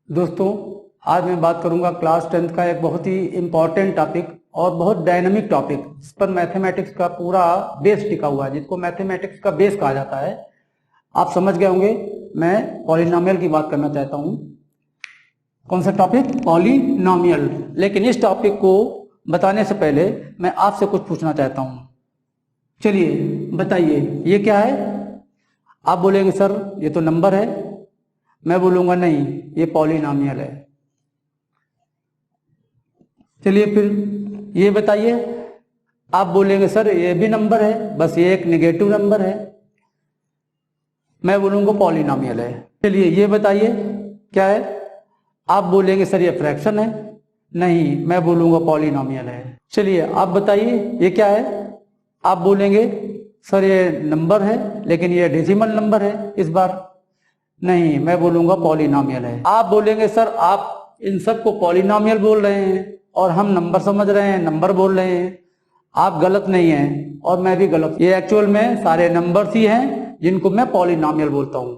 दोस्तों, आज मैं बात करूंगा क्लास 10th का एक बहुत ही इम्पॉर्टेंट टॉपिक और बहुत डायनामिक टॉपिक, इस पर मैथमेटिक्स का पूरा बेस टिका हुआ है, जिसको मैथमेटिक्स का बेस कहा जाता है। आप समझ गए होंगे, मैं पॉलिनोमियल की बात करना चाहता हूं। कौन सा टॉपिक? पॉलिनोमियल। लेकिन इस टॉपिक को बताने से पहले मैं आपसे कुछ पूछना चाहता हूं। चलिए बताइए, ये क्या है? आप बोलेंगे सर ये तो नंबर है। मैं बोलूंगा नहीं, ये पॉलिनोमियल है। चलिए फिर ये बताइए, आप बोलेंगे सर ये भी नंबर है, बस ये एक नेगेटिव नंबर है। मैं बोलूंगा पॉलिनोमियल है। चलिए ये बताइए क्या है? आप बोलेंगे सर ये फ्रैक्शन है। नहीं, मैं बोलूंगा पॉलिनोमियल है। चलिए आप बताइए ये क्या है? आप बोलेंगे सर ये नंबर है, लेकिन ये डेसिमल नंबर है इस बार। नहीं, मैं बोलूंगा पॉलिनोमियल है। आप बोलेंगे सर आप इन सबको पॉलिनोमियल बोल रहे हैं और हम नंबर समझ रहे हैं, नंबर बोल रहे हैं। आप गलत नहीं हैं और मैं भी गलत। ये एक्चुअल में सारे नंबर्स ही हैं जिनको मैं पॉलिनोमियल बोलता हूं।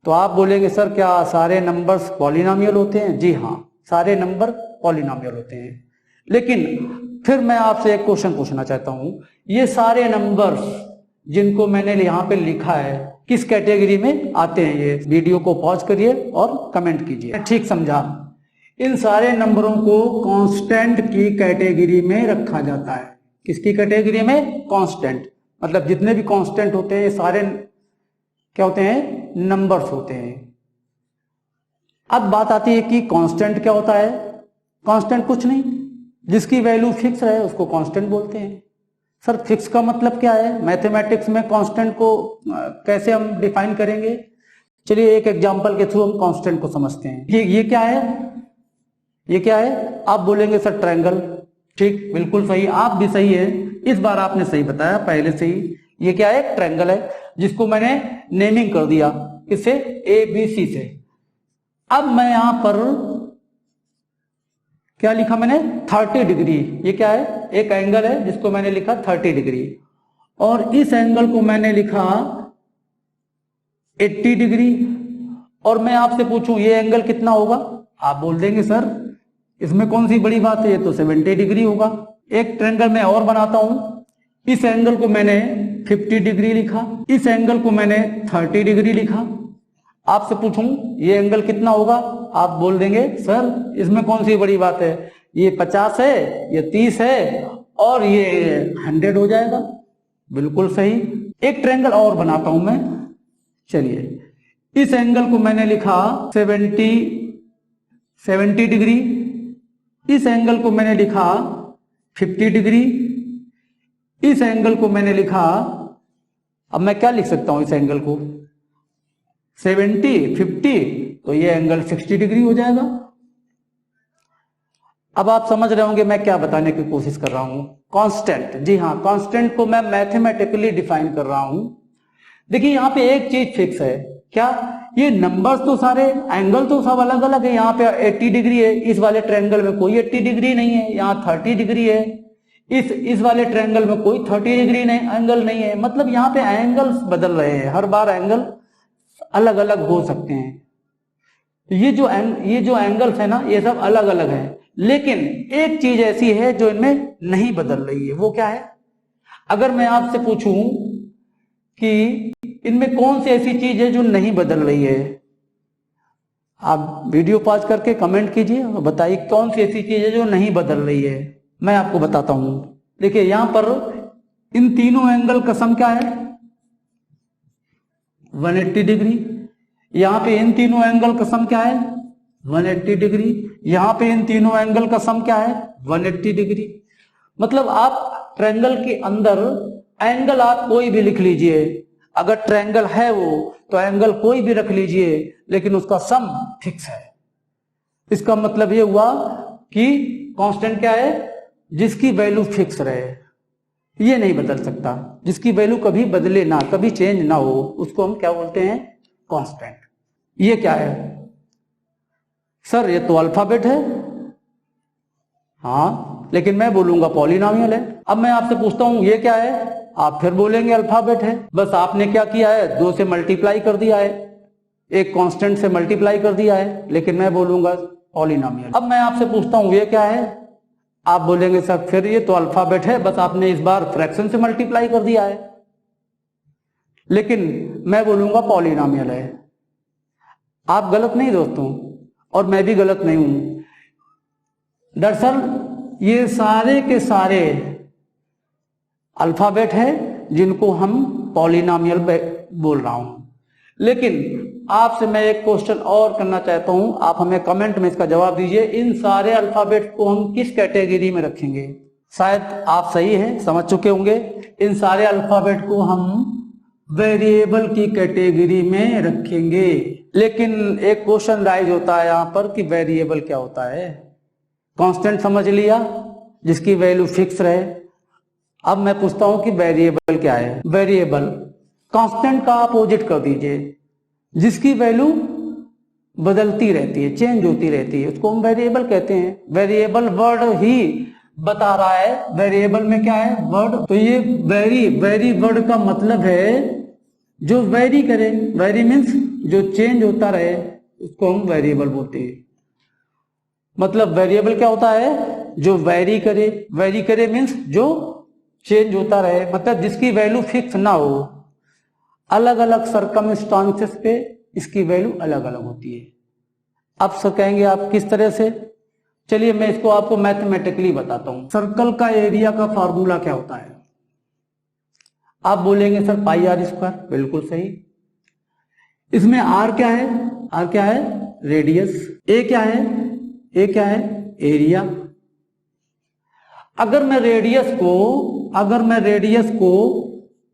तो आप बोलेंगे सर क्या सारे नंबर्स पॉलिनोमियल होते हैं? जी हाँ, सारे नंबर पॉलिनोमियल होते हैं। लेकिन फिर मैं आपसे एक क्वेश्चन पूछना चाहता हूं, ये सारे नंबर्स जिनको मैंने यहाँ पे लिखा है किस कैटेगरी में आते हैं? ये वीडियो को पॉज करिए और कमेंट कीजिए। ठीक समझा? इन सारे नंबरों को कांस्टेंट की कैटेगरी में रखा जाता है। किसकी कैटेगरी में? कांस्टेंट। मतलब जितने भी कांस्टेंट होते हैं ये सारे क्या होते हैं? नंबर्स होते हैं। अब बात आती है कि कांस्टेंट क्या होता है। कांस्टेंट कुछ नहीं, जिसकी वैल्यू फिक्स रहे उसको कांस्टेंट बोलते हैं। सर फिक्स का मतलब क्या है? मैथमेटिक्स में कांस्टेंट को कैसे हम डिफाइन करेंगे? चलिए एक एग्जांपल के थ्रू हम कांस्टेंट को समझते हैं। ये क्या है? ये क्या है? आप बोलेंगे सर ट्रायंगल। ठीक, बिल्कुल सही, आप भी सही है। इस बार आपने सही बताया पहले से ही। ये क्या है? ट्रायंगल है, जिसको मैंने नेमिंग कर दिया। किससे? ABC से। अब मैं यहां पर क्या लिखा मैंने? 30 डिग्री। ये क्या है? एक एंगल है जिसको मैंने लिखा 30 डिग्री, और इस एंगल को मैंने लिखा 80 डिग्री। और मैं आपसे पूछूं ये एंगल कितना होगा? आप बोल देंगे सर इसमें कौन सी बड़ी बात है, ये तो 70 डिग्री होगा। एक ट्रायंगल मैं और बनाता हूं। इस एंगल को मैंने 50 डिग्री लिखा, इस एंगल को मैंने 30 डिग्री लिखा। आपसे पूछूं ये एंगल कितना होगा? आप बोल देंगे सर इसमें कौन सी बड़ी बात है, ये 50 है, ये 30 है, और ये 100 हो जाएगा। बिल्कुल सही। एक ट्रायंगल और बनाता हूं मैं। चलिए इस एंगल को मैंने लिखा 70 डिग्री, इस एंगल को मैंने लिखा 50 डिग्री, इस एंगल को मैंने लिखा, अब मैं क्या लिख सकता हूं इस एंगल को? 70, 50, तो ये एंगल 60 डिग्री हो जाएगा। अब आप समझ रहे होंगे मैं क्या बताने की कोशिश कर रहा हूं। कांस्टेंट, जी हाँ, कांस्टेंट को मैं मैथमेटिकली डिफाइन कर रहा हूं। देखिए यहां पे एक चीज फिक्स है। क्या? ये नंबर्स तो सारे, एंगल तो सब अलग अलग है। यहाँ पे 80 डिग्री है, इस वाले ट्रायंगल में कोई 80 डिग्री नहीं है। यहाँ 30 डिग्री है, इस वाले ट्रायंगल में कोई 30 डिग्री नहीं, एंगल नहीं है। मतलब यहाँ पे एंगल्स बदल रहे हैं, हर बार एंगल अलग अलग हो सकते हैं। ये जो एंगल्स है ना, ये सब अलग अलग है। लेकिन एक चीज ऐसी है जो इनमें नहीं बदल रही है। वो क्या है? अगर मैं आपसे पूछूं कि इनमें कौन सी ऐसी चीज है जो नहीं बदल रही है, आप वीडियो पॉज करके कमेंट कीजिए और बताइए कौन सी ऐसी चीज है जो नहीं बदल रही है। मैं आपको बताता हूं। देखिए यहां पर इन तीनों एंगल का सम क्या है? 180 डिग्री। यहां पे इन तीनों एंगल का सम क्या है? 180 डिग्री। यहां पे इन तीनों एंगल का सम क्या है? 180 डिग्री। मतलब आप ट्रायंगल के अंदर एंगल आप कोई भी लिख लीजिए, अगर ट्रायंगल है वो तो एंगल कोई भी रख लीजिए, लेकिन उसका सम फिक्स है। इसका मतलब ये हुआ कि कांस्टेंट क्या है? जिसकी वैल्यू फिक्स रहे, ये नहीं बदल सकता। जिसकी वैल्यू कभी बदले ना, कभी चेंज ना हो, उसको हम क्या बोलते हैं? कांस्टेंट। ये क्या है? सर ये तो अल्फाबेट है। हाँ, लेकिन मैं बोलूंगा पॉलिनोमियल है। अब मैं आपसे पूछता हूं ये क्या है? आप फिर बोलेंगे अल्फाबेट है। बस आपने क्या किया है? 2 से मल्टीप्लाई कर दिया है। एक कांस्टेंट से मल्टीप्लाई कर दिया है, लेकिन मैं बोलूंगा पॉलिनोमियल। अब मैं आपसे पूछता हूं ये क्या है, आप बोलेंगे सर फिर ये तो अल्फाबेट है, बस आपने इस बार फ्रैक्शन से मल्टीप्लाई कर दिया है, लेकिन मैं बोलूंगा पॉलिनोमियल है। आप गलत नहीं दोस्तों, और मैं भी गलत नहीं हूं। दरअसल ये सारे के सारे अल्फाबेट है जिनको हम पॉलिनोमियल बोल रहा हूं। लेकिन आपसे मैं एक क्वेश्चन और करना चाहता हूं, आप हमें कमेंट में इसका जवाब दीजिए, इन सारे अल्फाबेट को हम किस कैटेगरी में रखेंगे? शायद आप सही है, समझ चुके होंगे, इन सारे अल्फाबेट को हम वेरिएबल की कैटेगरी में रखेंगे। लेकिन एक क्वेश्चन राइज होता है यहां पर कि वेरिएबल क्या होता है? कांस्टेंट समझ लिया जिसकी वैल्यू फिक्स रहे। अब मैं पूछता हूं कि वेरिएबल क्या है? वेरिएबल कांस्टेंट का अपोजिट कर दीजिए, जिसकी वैल्यू बदलती रहती है, चेंज होती रहती है, उसको हम वेरिएबल कहते हैं। वेरिएबल वर्ड ही बता रहा है वेरिएबल में क्या है, वर्ड। तो ये वेरी वर्ड का मतलब है जो वेरी करे, वेरी मीन्स जो चेंज होता रहे, उसको हम वेरिएबल बोलते हैं। मतलब वेरिएबल क्या होता है? जो वेरी करे मीन्स जो चेंज होता रहे, मतलब जिसकी वैल्यू फिक्स ना हो। अलग अलग सर्कमस्टांसेस पे इसकी वैल्यू अलग अलग होती है। अब सर कहेंगे आप किस तरह से? चलिए मैं इसको आपको मैथमेटिकली बताता हूं। सर्कल का एरिया का फार्मूला क्या होता है? आप बोलेंगे सर पाई आर स्क्वायर, बिल्कुल सही। इसमें आर क्या है? आर क्या है? रेडियस। ए क्या है? ए क्या है? एरिया। अगर मैं रेडियस को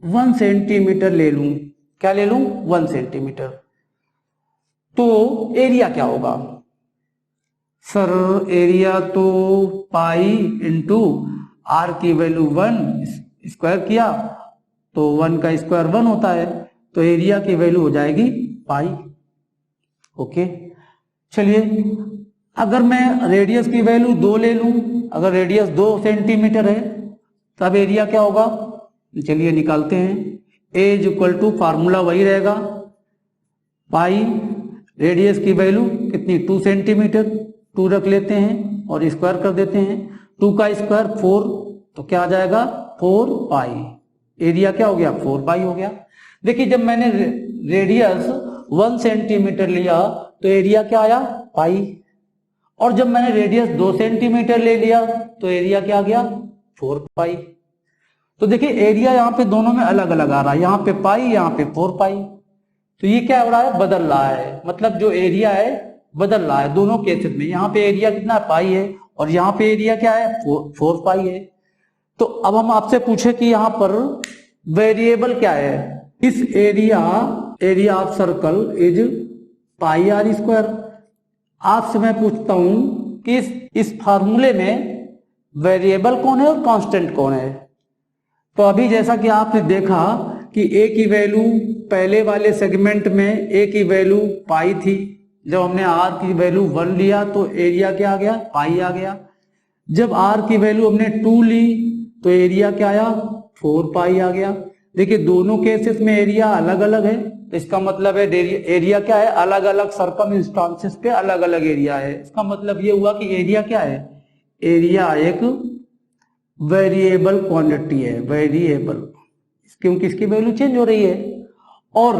1 सेंटीमीटर ले लूं, क्या ले लूं? 1 सेंटीमीटर, तो एरिया क्या होगा? सर एरिया तो पाई इंटू आर की वैल्यू 1 स्क्वायर किया तो 1 का स्क्वायर 1 होता है, तो एरिया की वैल्यू हो जाएगी पाई। ओके, चलिए अगर मैं रेडियस की वैल्यू 2 ले लूं, अगर रेडियस 2 सेंटीमीटर है तब एरिया क्या होगा? चलिए निकालते हैं। ए इज इक्वल टू फार्मूला वही रहेगा, पाई रेडियस की वैल्यू कितनी? 2 सेंटीमीटर, 2 रख लेते हैं और स्क्वायर कर देते हैं। 2 का स्क्वायर 4, तो क्या आ जाएगा? 4 पाई। एरिया क्या हो गया? 4 पाई हो गया। देखिए जब मैंने रेडियस 1 सेंटीमीटर लिया तो एरिया क्या आया? पाई। और जब मैंने रेडियस 2 सेंटीमीटर ले लिया तो एरिया क्या आ गया? 4 पाई। तो देखिए एरिया यहाँ पे दोनों में अलग अलग आ रहा है, यहाँ पे पाई, यहाँ पे 4 पाई। तो ये क्या हो रहा है? बदल रहा है, मतलब जो एरिया है बदल रहा है दोनों केसेस में। यहाँ पे एरिया कितना? पाई है, और यहाँ पे एरिया क्या है? 4 पाई है। तो अब हम आपसे पूछे कि यहाँ पर वेरिएबल क्या है? इस area of circle is pi r square. आपसे मैं पूछता हूं कि इस फार्मूले में वेरिएबल कौन है और कांस्टेंट कौन है? तो अभी जैसा कि आपने देखा कि ए की वैल्यू पहले वाले सेगमेंट में ए की वैल्यू पाई थी, जब हमने आर की वैल्यू 1 लिया तो एरिया क्या आ गया? पाई आ गया। जब आर की वैल्यू हमने 2 ली तो एरिया क्या आया? 4 पाई आ गया। देखिए दोनों केसेस में एरिया अलग अलग है, तो इसका मतलब है एरिया क्या है? अलग अलग सर्कमस्टांसेस पे अलग अलग एरिया है। इसका मतलब ये हुआ कि एरिया क्या है? एरिया एक वेरिएबल क्वांटिटी है, वेरिएबल, क्योंकि इसकी वैल्यू चेंज हो रही है। और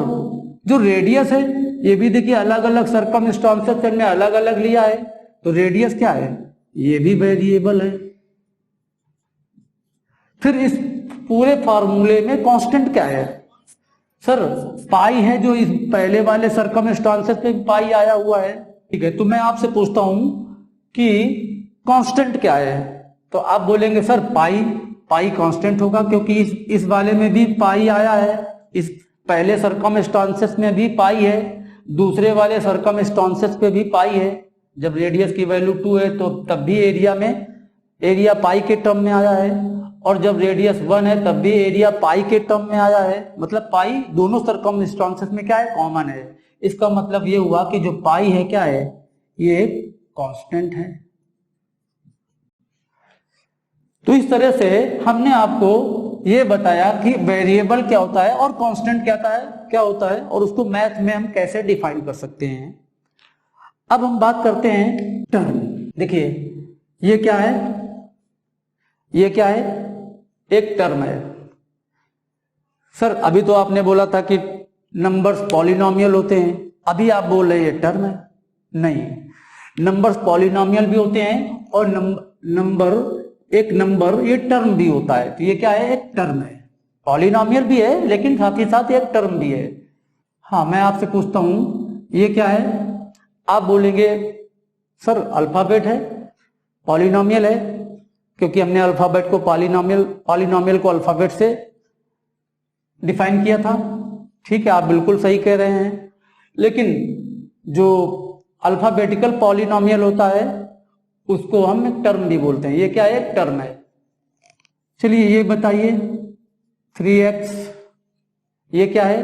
जो रेडियस है ये भी देखिए अलग अलग सर्कमस्टांसेस ने अलग अलग लिया है, तो रेडियस क्या है? ये भी वेरिएबल है। फिर इस पूरे फार्मूले में कांस्टेंट क्या है? सर पाई है, जो इस पहले वाले सर्कमस्टांसेस पे पाई आया हुआ है, ठीक है। तो मैं आपसे पूछता हूं कि कांस्टेंट क्या है? तो आप बोलेंगे सर पाई कांस्टेंट होगा, क्योंकि इस वाले में भी पाई आया है, इस पहले सर्कमस्टांसेस में भी पाई है, दूसरे वाले सर्कमस्टांसेस पे भी पाई है। जब रेडियस की वैल्यू 2 है तो तब भी एरिया पाई के टर्म में आया है, और जब रेडियस 1 है तब भी एरिया पाई के टर्म में आया है। मतलब पाई दोनों सर्कमस्टांसेस में क्या है? कॉमन है। इसका मतलब ये हुआ कि जो पाई है क्या है? ये कांस्टेंट है। तो इस तरह से हमने आपको ये बताया कि वेरिएबल क्या होता है और कांस्टेंट क्या होता है और उसको मैथ में हम कैसे डिफाइन कर सकते हैं। अब हम बात करते हैं टर्म। देखिए ये क्या है, ये क्या है, एक टर्म है। सर अभी तो आपने बोला था कि नंबर्स पॉलिनोमियल होते हैं, अभी आप बोल रहे हैं ये टर्म है। नहीं, नंबर्स पॉलिनोमियल भी होते हैं और एक नंबर ये टर्म भी होता है। तो ये क्या है, एक टर्म है। पॉलिनोमियल भी है लेकिन साथ ही साथ एक टर्म भी है। हाँ, मैं आपसे पूछता हूं ये क्या है, आप बोलेंगे सर अल्फाबेट है, पॉलिनोमियल है, क्योंकि हमने अल्फाबेट को पॉलिनोमियल को अल्फाबेट से डिफाइन किया था। ठीक है, आप बिल्कुल सही कह रहे हैं, लेकिन जो अल्फाबेटिकल पॉलिनोमियल होता है उसको हम एक टर्म भी बोलते हैं। ये क्या है, एक टर्म है। चलिए ये बताइए 3x ये क्या है,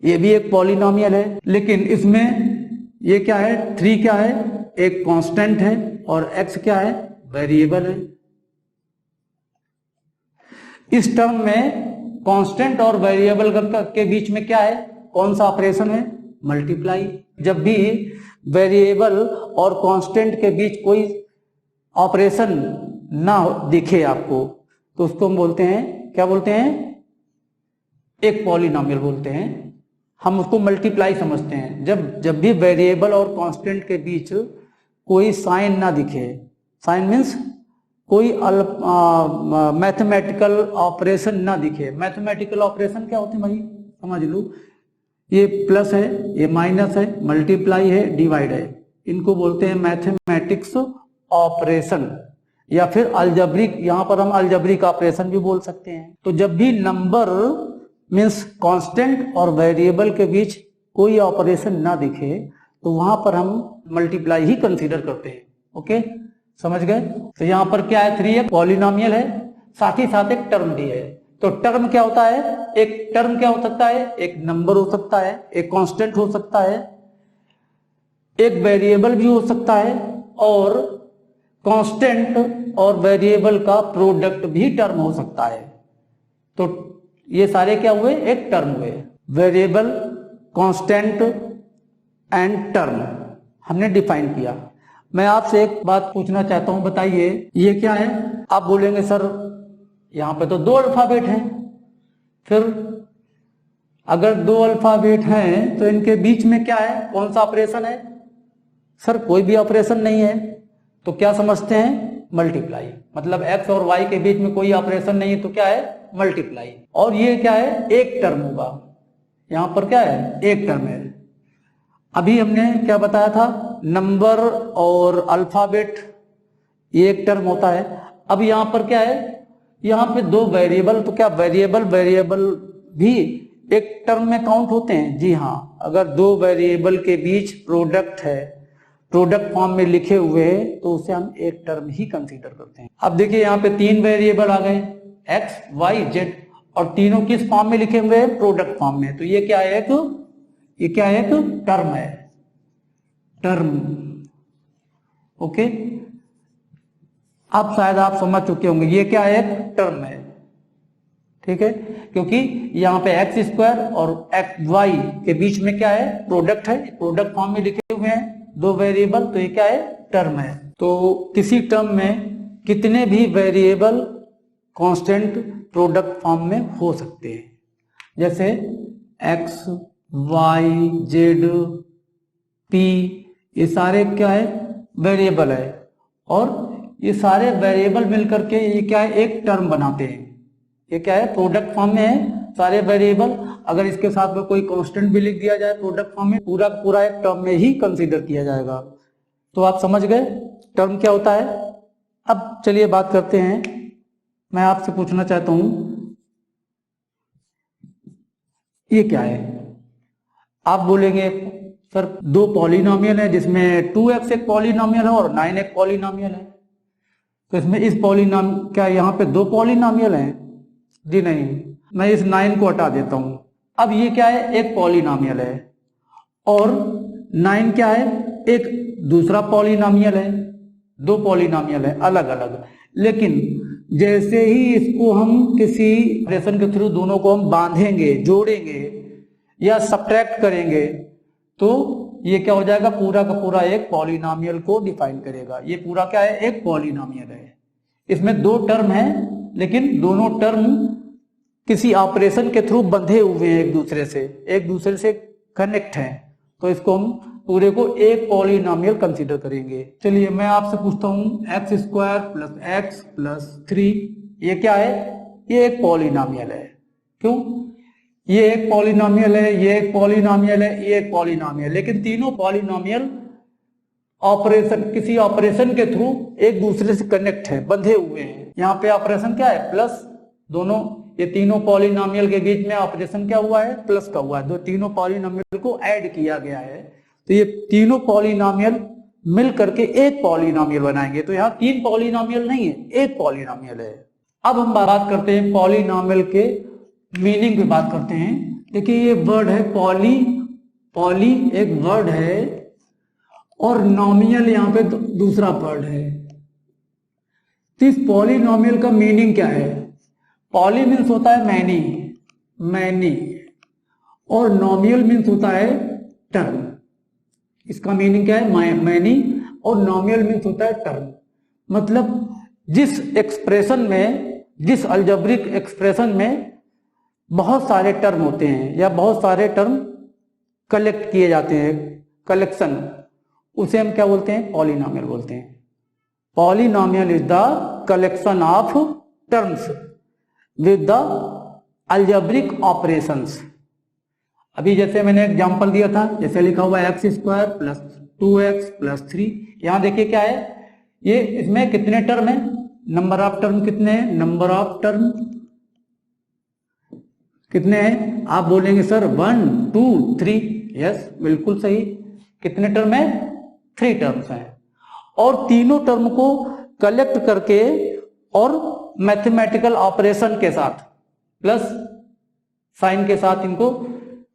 ये भी एक पॉलिनोमियल है, लेकिन इसमें ये क्या है, 3 क्या है, एक कांस्टेंट है और x क्या है, वेरिएबल है। इस टर्म में कांस्टेंट और वेरिएबल के बीच में क्या है, कौन सा ऑपरेशन है, मल्टीप्लाई। जब भी वेरिएबल और कांस्टेंट के बीच कोई ऑपरेशन ना दिखे आपको तो उसको हम बोलते हैं, क्या बोलते हैं, एक पॉलिनोमियल बोलते हैं। हम उसको मल्टीप्लाई समझते हैं। जब भी वेरिएबल और कांस्टेंट के बीच कोई साइन ना दिखे, साइन मीन्स कोई मैथमेटिकल ऑपरेशन ना दिखे। मैथमेटिकल ऑपरेशन क्या होते हैं भाई, समझ लो, ये प्लस है, ये माइनस है, मल्टीप्लाई है, डिवाइड है, इनको बोलते हैं मैथमेटिक्स ऑपरेशन या फिर अलजेब्रिक। यहां पर हम अलजेब्रिक ऑपरेशन भी बोल सकते हैं। तो जब भी नंबर मीन्स कांस्टेंट और वेरिएबल के बीच कोई ऑपरेशन ना दिखे तो वहां पर हम मल्टीप्लाई ही कंसीडर करते हैं। ओके, समझ गए। तो यहां पर क्या है, 3 एक पॉलिनोमियल है, साथ ही साथ एक टर्म भी है। तो टर्म क्या होता है, एक टर्म क्या हो सकता है, एक नंबर हो सकता है, एक कांस्टेंट हो सकता है, एक वेरिएबल भी हो सकता है, और कांस्टेंट और वेरिएबल का प्रोडक्ट भी टर्म हो सकता है। तो ये सारे क्या हुए, एक टर्म हुए। वेरिएबल, कांस्टेंट एंड टर्म हमने डिफाइन किया। मैं आपसे एक बात पूछना चाहता हूं, बताइए ये क्या है। आप बोलेंगे सर यहां पे तो 2 अल्फाबेट हैं। फिर अगर 2 अल्फाबेट हैं तो इनके बीच में क्या है, कौन सा ऑपरेशन है। सर कोई भी ऑपरेशन नहीं है, तो क्या समझते हैं, मल्टीप्लाई। मतलब x और y के बीच में कोई ऑपरेशन नहीं है तो क्या है, मल्टीप्लाई। और ये क्या है, एक टर्म होगा। यहां पर क्या है, एक टर्म है। अभी हमने क्या बताया था, नंबर और अल्फाबेट ये एक टर्म होता है। अब यहां पर क्या है, यहां पे 2 वेरिएबल, तो क्या वेरिएबल भी एक टर्म में काउंट होते हैं। जी हाँ, अगर 2 वेरिएबल के बीच प्रोडक्ट है, प्रोडक्ट फॉर्म में लिखे हुए तो उसे हम एक टर्म ही कंसीडर करते हैं। अब देखिए यहाँ पे 3 वेरिएबल आ गए, x, y, z, और तीनों किस फॉर्म में लिखे हुए हैं, प्रोडक्ट फॉर्म में। तो ये क्या है, ये क्या है, एक टर्म है, टर्म। ओके, अब शायद आप समझ चुके होंगे ये क्या है, एक टर्म है। ठीक है, क्योंकि यहाँ पे x² और y के बीच में क्या है, प्रोडक्ट है, प्रोडक्ट फॉर्म में लिखे हुए हैं 2 वेरिएबल, तो ये क्या है, टर्म है। तो किसी टर्म में कितने भी वेरिएबल कांस्टेंट प्रोडक्ट फॉर्म में हो सकते हैं। जैसे x, y, z, p, ये सारे क्या है, वेरिएबल है, और ये सारे वेरिएबल मिलकर के ये क्या है, एक टर्म बनाते हैं। ये क्या है, प्रोडक्ट फॉर्म में है सारे वेरिएबल। अगर इसके साथ में कोई कांस्टेंट भी लिख दिया जाए प्रोडक्ट फॉर्म में, पूरा एक टर्म में ही कंसीडर किया जाएगा। तो आप समझ गए टर्म क्या होता है। अब चलिए बात करते हैं, मैं आपसे पूछना चाहता हूं ये क्या है। आप बोलेंगे सर 2 पॉलिनोमियल है, जिसमें 2x एक पॉलिनोमियल है और 9 एक पॉलिनोमियल है। तो इसमें इस क्या यहाँ पे 2 पॉलिनोमियल हैं? जी नहीं, मैं इस 9 को हटा देता हूं। अब ये क्या है, एक पॉलिनोमियल है, और 9 क्या है, एक दूसरा पॉलिनोमियल है। 2 पॉलिनोमियल है अलग अलग, लेकिन जैसे ही इसको हम किसी ऑपरेशन के थ्रू दोनों को हम बांधेंगे, जोड़ेंगे या सब्ट्रैक्ट करेंगे, तो ये क्या हो जाएगा, पूरा का पूरा एक पॉलिनोमियल को डिफाइन करेगा। ये पूरा क्या है, एक पॉलिनोमियल है। इसमें दो टर्म है, लेकिन दोनों टर्म किसी ऑपरेशन के थ्रू बंधे हुए हैं, एक दूसरे से कनेक्ट हैं, तो इसको हम पूरे को एक पॉलिनोमियल कंसीडर करेंगे। चलिए मैं आपसे पूछता हूं, x square plus x plus 3 ये क्या है, ये एक पॉलिनोमियल है। क्यों, ये एक पॉलिनोमियल है, ये एक पॉलिनोमियल है, ये एक पॉलिनोमियल, लेकिन तीनों पॉलिनोमियल ऑपरेशन, किसी ऑपरेशन के थ्रू एक दूसरे से कनेक्ट है, बंधे हुए हैं। यहाँ पे ऑपरेशन क्या है, प्लस। दोनों ये तीनों पॉलिनोमियल के बीच में ऑपरेशन क्या हुआ है, प्लस का हुआ है। दो तीनों पॉलिनोमियल को ऐड किया गया है, तो ये तीनों पॉलिनोमियल मिल करके एक पॉलिनोमियल बनाएंगे। तो यहाँ तीन पॉलिनोमियल नहीं है, एक पॉलिनोमियल है। अब हम बात करते हैं पॉलिनोमियल के मीनिंग की बात करते हैं। देखिए ये वर्ड है पॉली, पॉली एक वर्ड है और नोमियल यहाँ पे दूसरा वर्ड है। तो इस पॉलिनोमियल का मीनिंग क्या है, पॉली मीन्स होता है मैनी, मैनी, और नोमियल मीन्स होता है टर्म। इसका मीनिंग क्या है, मैनी, और नोमियल मीन्स होता है टर्म। मतलब जिस एक्सप्रेशन में, जिस अलजेब्रिक एक्सप्रेशन में बहुत सारे टर्म होते हैं या बहुत सारे टर्म कलेक्ट किए जाते हैं, कलेक्शन, उसे हम क्या बोलते हैं, पॉलिनोमियल बोलते हैं। Polynomial is the collection of terms with the algebraic operations. अभी जैसे मैंने एग्जांपल दिया था, जैसे लिखा हुआ x square plus 2x plus 3, यहां देखिए क्या है, ये इसमें कितने टर्म है, नंबर ऑफ टर्म कितने हैं, नंबर ऑफ टर्म कितने हैं, आप बोलेंगे सर 1 2 3, यस बिल्कुल सही। कितने टर्म है, 3 टर्म्स हैं। और तीनों टर्म को कलेक्ट करके और मैथमेटिकल ऑपरेशन के साथ, प्लस साइन के साथ इनको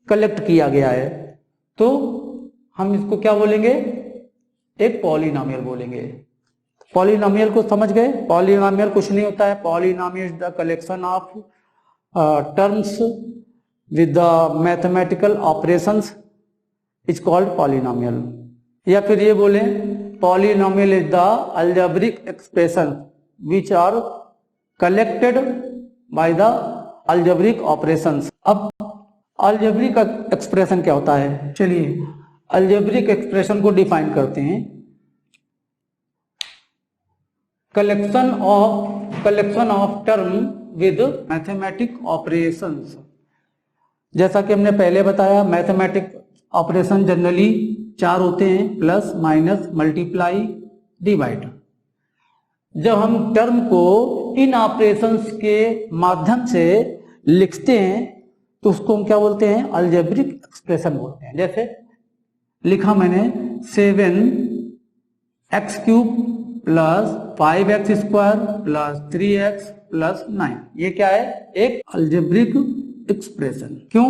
कलेक्ट किया गया है, तो हम इसको क्या बोलेंगे, एक पॉलिनोमियल बोलेंगे। पॉलिनोमियल को समझ गए, पॉलिनोमियल कुछ नहीं होता है, polynomial is the collection of terms with the mathematical operations is called polynomial. या फिर ये बोले polynomial is the algebraic expression which are collected by the algebraic operations. अब अलजेब्रिक एक्सप्रेशन क्या होता है, चलिए अलजेब्रिक एक्सप्रेशन को डिफाइन करते हैं। Collection of term with mathematic operations. जैसा कि हमने पहले बताया, मैथमेटिक ऑपरेशन जनरली 4 होते हैं, प्लस माइनस मल्टीप्लाई डिवाइड। जब हम टर्म को इन ऑपरेशंस के माध्यम से लिखते हैं तो उसको हम क्या बोलते हैं, अलजेब्रिक एक्सप्रेशन बोलते हैं। जैसे लिखा मैंने 7x³ plus 5x square plus 3x plus 9, ये क्या है, एक अलजेब्रिक एक्सप्रेशन। क्यों,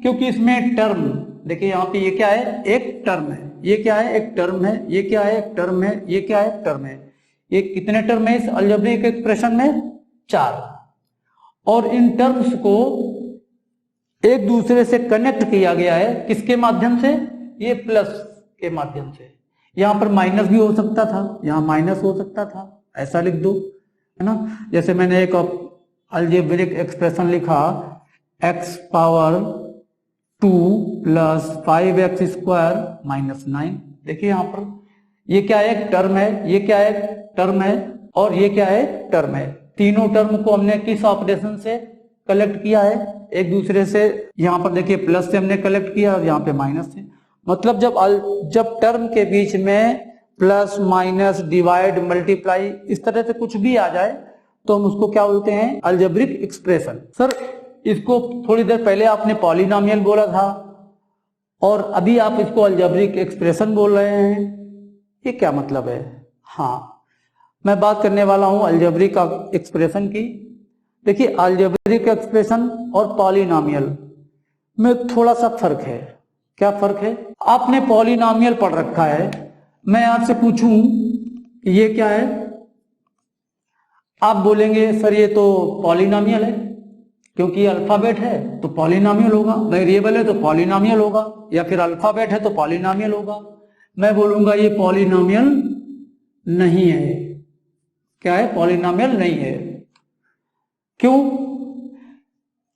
क्योंकि इसमें टर्म, देखिए यहाँ पे ये क्या है, एक टर्म है, ये क्या है, एक टर्म है, ये क्या है, एक टर्म है, ये क्या है, टर्म है। ये कितने टर्म है इस अलजेब्रिक एक्सप्रेशन में, 4। और इन टर्म्स को एक दूसरे से कनेक्ट किया गया है, किसके माध्यम से, ये प्लस के माध्यम से। यहां पर माइनस भी हो सकता था, यहां माइनस हो सकता था, ऐसा लिख दो, है ना। जैसे मैंने एक अलजेब्रिक एक्सप्रेशन लिखा, x power 2 plus 5x square minus 9। देखिए यहां पर ये क्या है, एक टर्म है, ये क्या है, टर्म है, और ये क्या है, टर्म है। तीनों टर्म को हमने किस ऑपरेशन से कलेक्ट किया है, एक दूसरे से। यहां पर देखिए प्लस से हमने कलेक्ट किया और यहाँ पे माइनस से। मतलब जब टर्म के बीच में प्लस माइनस डिवाइड मल्टीप्लाई इस तरह से कुछ भी आ जाए तो हम उसको क्या बोलते हैं, अलजेब्रिक एक्सप्रेशन। सर इसको थोड़ी देर पहले आपने पॉलिनोमियल बोला था और अभी आप इसको अलजेब्रिक एक्सप्रेशन बोल रहे हैं, ये क्या मतलब है। हाँ, मैं बात करने वाला हूं अलजेब्रिक एक्सप्रेशन की। देखिए अलजेब्रिक एक्सप्रेशन और पॉलिनोमियल में थोड़ा सा फर्क है। क्या फर्क है, आपने पॉलिनोमियल पढ़ रखा है, मैं आपसे पूछूं कि ये क्या है, आप बोलेंगे सर ये तो पॉलिनॉमियल है, क्योंकि अल्फाबेट है तो पॉलिनॉमियल होगा, वेरिएबल है तो पॉलिनॉमियल होगा, या फिर अल्फाबेट है तो पॉलिनॉमियल होगा। मैं बोलूंगा ये पॉलिनॉमियल नहीं है। क्या है? पॉलिनॉमियल नहीं है। क्यों?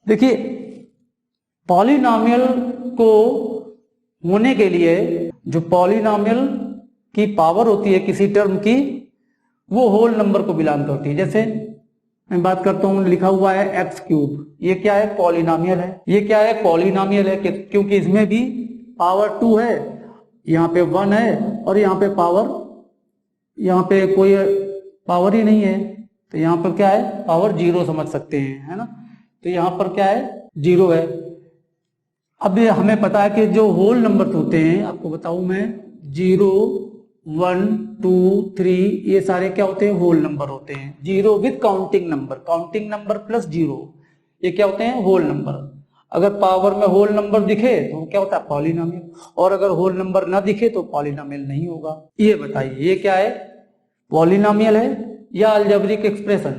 देखिए, पॉलिनॉमियल को होने के लिए जो पॉलिनॉमियल की पावर होती है किसी टर्म की, वो होल नंबर को बिलोंग करती है। जैसे मैं बात करता हूं, लिखा हुआ है एक्स क्यूब, ये क्या है? पॉलिनॉमियल है। ये क्या है? पॉलिनॉमियल है, क्योंकि इसमें भी पावर 2 है, यहाँ पे 1 है, और यहाँ पे पावर, यहाँ पे कोई पावर ही नहीं है, तो यहाँ पर क्या है? पावर 0 समझ सकते हैं, है ना। तो यहाँ पर क्या है? 0 है। अब ये हमें पता है कि जो होल नंबर होते हैं, आपको बताऊं मैं, 0, 1, 2, 3, ये सारे क्या होते हैं? होल नंबर होते हैं। 0 विद काउंटिंग नंबर प्लस 0, ये क्या होते हैं? Whole number. अगर पावर में होल नंबर दिखे तो क्या होता है? पॉलिनॉमियल। और अगर होल नंबर ना दिखे तो पॉलिनॉमियल नहीं होगा। ये बताइए, ये क्या है? पॉलिनॉमियल है या अलजेब्रिक एक्सप्रेशन?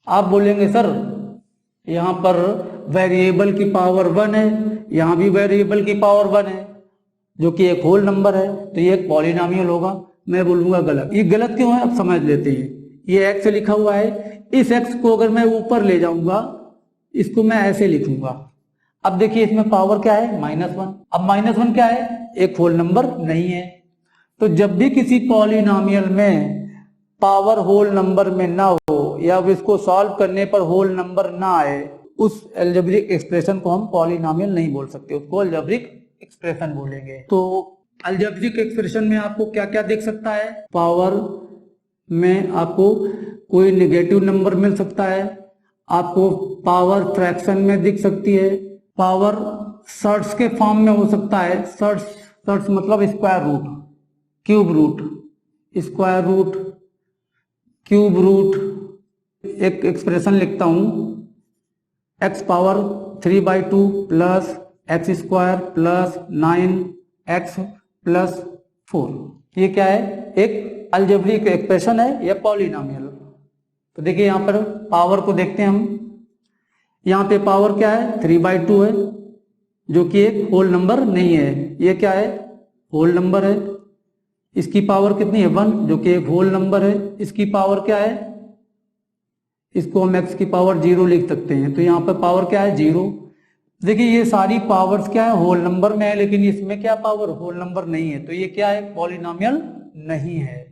आप बोलेंगे सर यहां पर वेरिएबल की पावर 1 है, यहां भी वेरिएबल की पावर 1 है, जो कि एक होल नंबर है, तो ये एक पॉलिनॉमियल होगा। मैं बोलूंगा गलत। ये गलत क्यों है? अब समझ लेते हैं। ये एक्स लिखा हुआ है, इस एक्स को अगर मैं ऊपर ले जाऊंगा, इसको मैं ऐसे लिखूंगा। अब देखिए इसमें पावर क्या है? -1। अब -1 क्या है? एक होल नंबर नहीं है। तो जब भी किसी पॉलिनॉमियल में पावर होल नंबर में ना हो, या इसको सॉल्व करने पर होल नंबर ना आए, उस अलजेब्रिक एक्सप्रेशन को हम पॉलिनॉमियल नहीं बोल सकते, उसको अलजेब्रिक एक्सप्रेशन बोलेंगे। तो अलजेब्रिक एक्सप्रेशन में आपको क्या क्या दिख सकता है? पावर में आपको कोई नेगेटिव नंबर मिल सकता है, आपको पावर फ्रैक्शन में दिख सकती है, पावर सर्ट्स के फॉर्म में हो सकता है। सर्ट्स मतलब square root, cube root, square root, cube root. एक एक्सप्रेशन लिखता हूं, x power 3/2 plus x square plus 9x plus 4। ये क्या है? एक अलजेब्रिक एक्सप्रेशन है या पॉलिनॉमियल। तो देखिए यहां पर पावर को देखते हैं हम। यहां पे पावर क्या है? 3/2 है, जो कि एक होल नंबर नहीं है। ये क्या है? होल नंबर है। इसकी पावर कितनी है? 1, जो कि एक होल नंबर है। इसकी पावर क्या है? इसको हम x की पावर 0 लिख सकते हैं। तो यहाँ पर पावर क्या है? 0। देखिए ये सारी पावर्स क्या है? होल नंबर में है, लेकिन इसमें क्या पावर? होल नंबर नहीं है। तो ये क्या है? पॉलिनॉमियल नहीं है।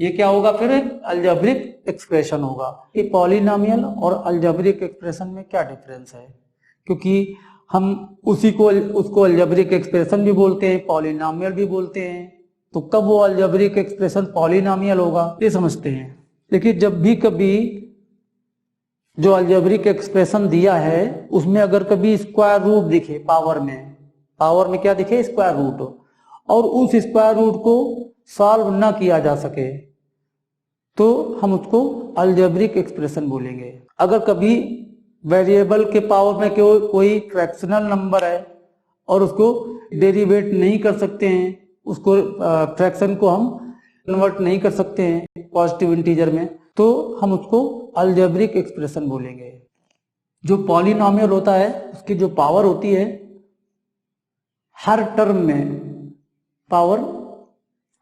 ये क्या होगा फिर? अलजेब्रिक एक्सप्रेशन होगा। ये पॉलिनॉमियल और अलजेब्रिक एक्सप्रेशन में क्या डिफरेंस है? क्योंकि हम उसको अलजेब्रिक एक्सप्रेशन भी बोलते हैं, पॉलिनॉमियल भी बोलते हैं। तो कब वो अलजेब्रिक एक्सप्रेशन पॉलिनॉमियल होगा, ये समझते हैं। देखिए जब भी कभी जो अलजेब्रिक एक्सप्रेशन दिया है उसमें अगर कभी स्क्वायर रूट दिखे पावर में क्या दिखे? स्क्वायर रूट, और उस स्क्वायर रूट को सॉल्व ना किया जा सके, तो हम उसको अलजेब्रिक एक्सप्रेशन बोलेंगे। अगर कभी वेरिएबल के पावर में कोई फ्रैक्शनल नंबर है और उसको डेरिवेट नहीं कर सकते हैं, उसको फ्रैक्शन को हम कन्वर्ट नहीं कर सकते हैं पॉजिटिव इंटीजर में, तो हम उसको अलजेब्रिक एक्सप्रेशन बोलेंगे। जो पॉलिनॉमियल होता है उसकी जो पावर होती है, हर टर्म में पावर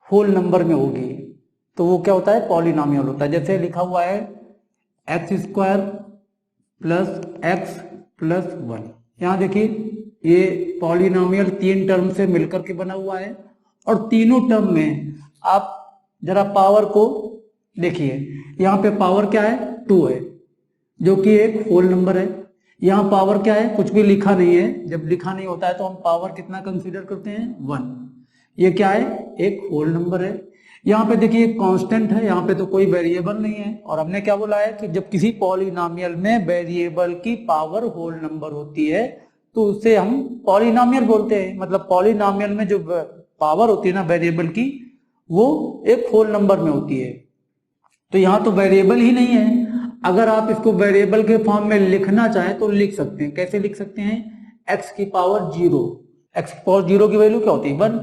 होल नंबर में होगी, तो वो क्या होता है? पॉलिनॉमियल होता है। जैसे लिखा हुआ है x² प्लस x प्लस 1। यहाँ देखिए ये पॉलिनॉमियल 3 टर्म से मिलकर के बना हुआ है, और तीनों टर्म में आप जरा पावर को देखिए। यहाँ पे पावर क्या है? 2 है, जो कि एक होल नंबर है। यहाँ पावर क्या है? कुछ भी लिखा नहीं है। जब लिखा नहीं होता है तो हम पावर कितना कंसीडर करते हैं? 1। ये क्या है? एक होल नंबर है। यहाँ पे देखिए कांस्टेंट है, यहाँ पे तो कोई वेरिएबल नहीं है। और हमने क्या बोला है कि जब किसी पॉलिनॉमियल में वेरिएबल की पावर होल नंबर होती है तो उसे हम पॉलिनॉमियल बोलते हैं। मतलब पॉलिनॉमियल में जो पावर होती है ना वेरिएबल की, वो एक होल नंबर में होती है। तो यहाँ तो वेरिएबल ही नहीं है। अगर आप इसको वेरिएबल के फॉर्म में लिखना चाहें तो लिख सकते हैं। कैसे लिख सकते हैं? x की पावर 0। x की पावर 0 की वैल्यू क्या होती है? 1।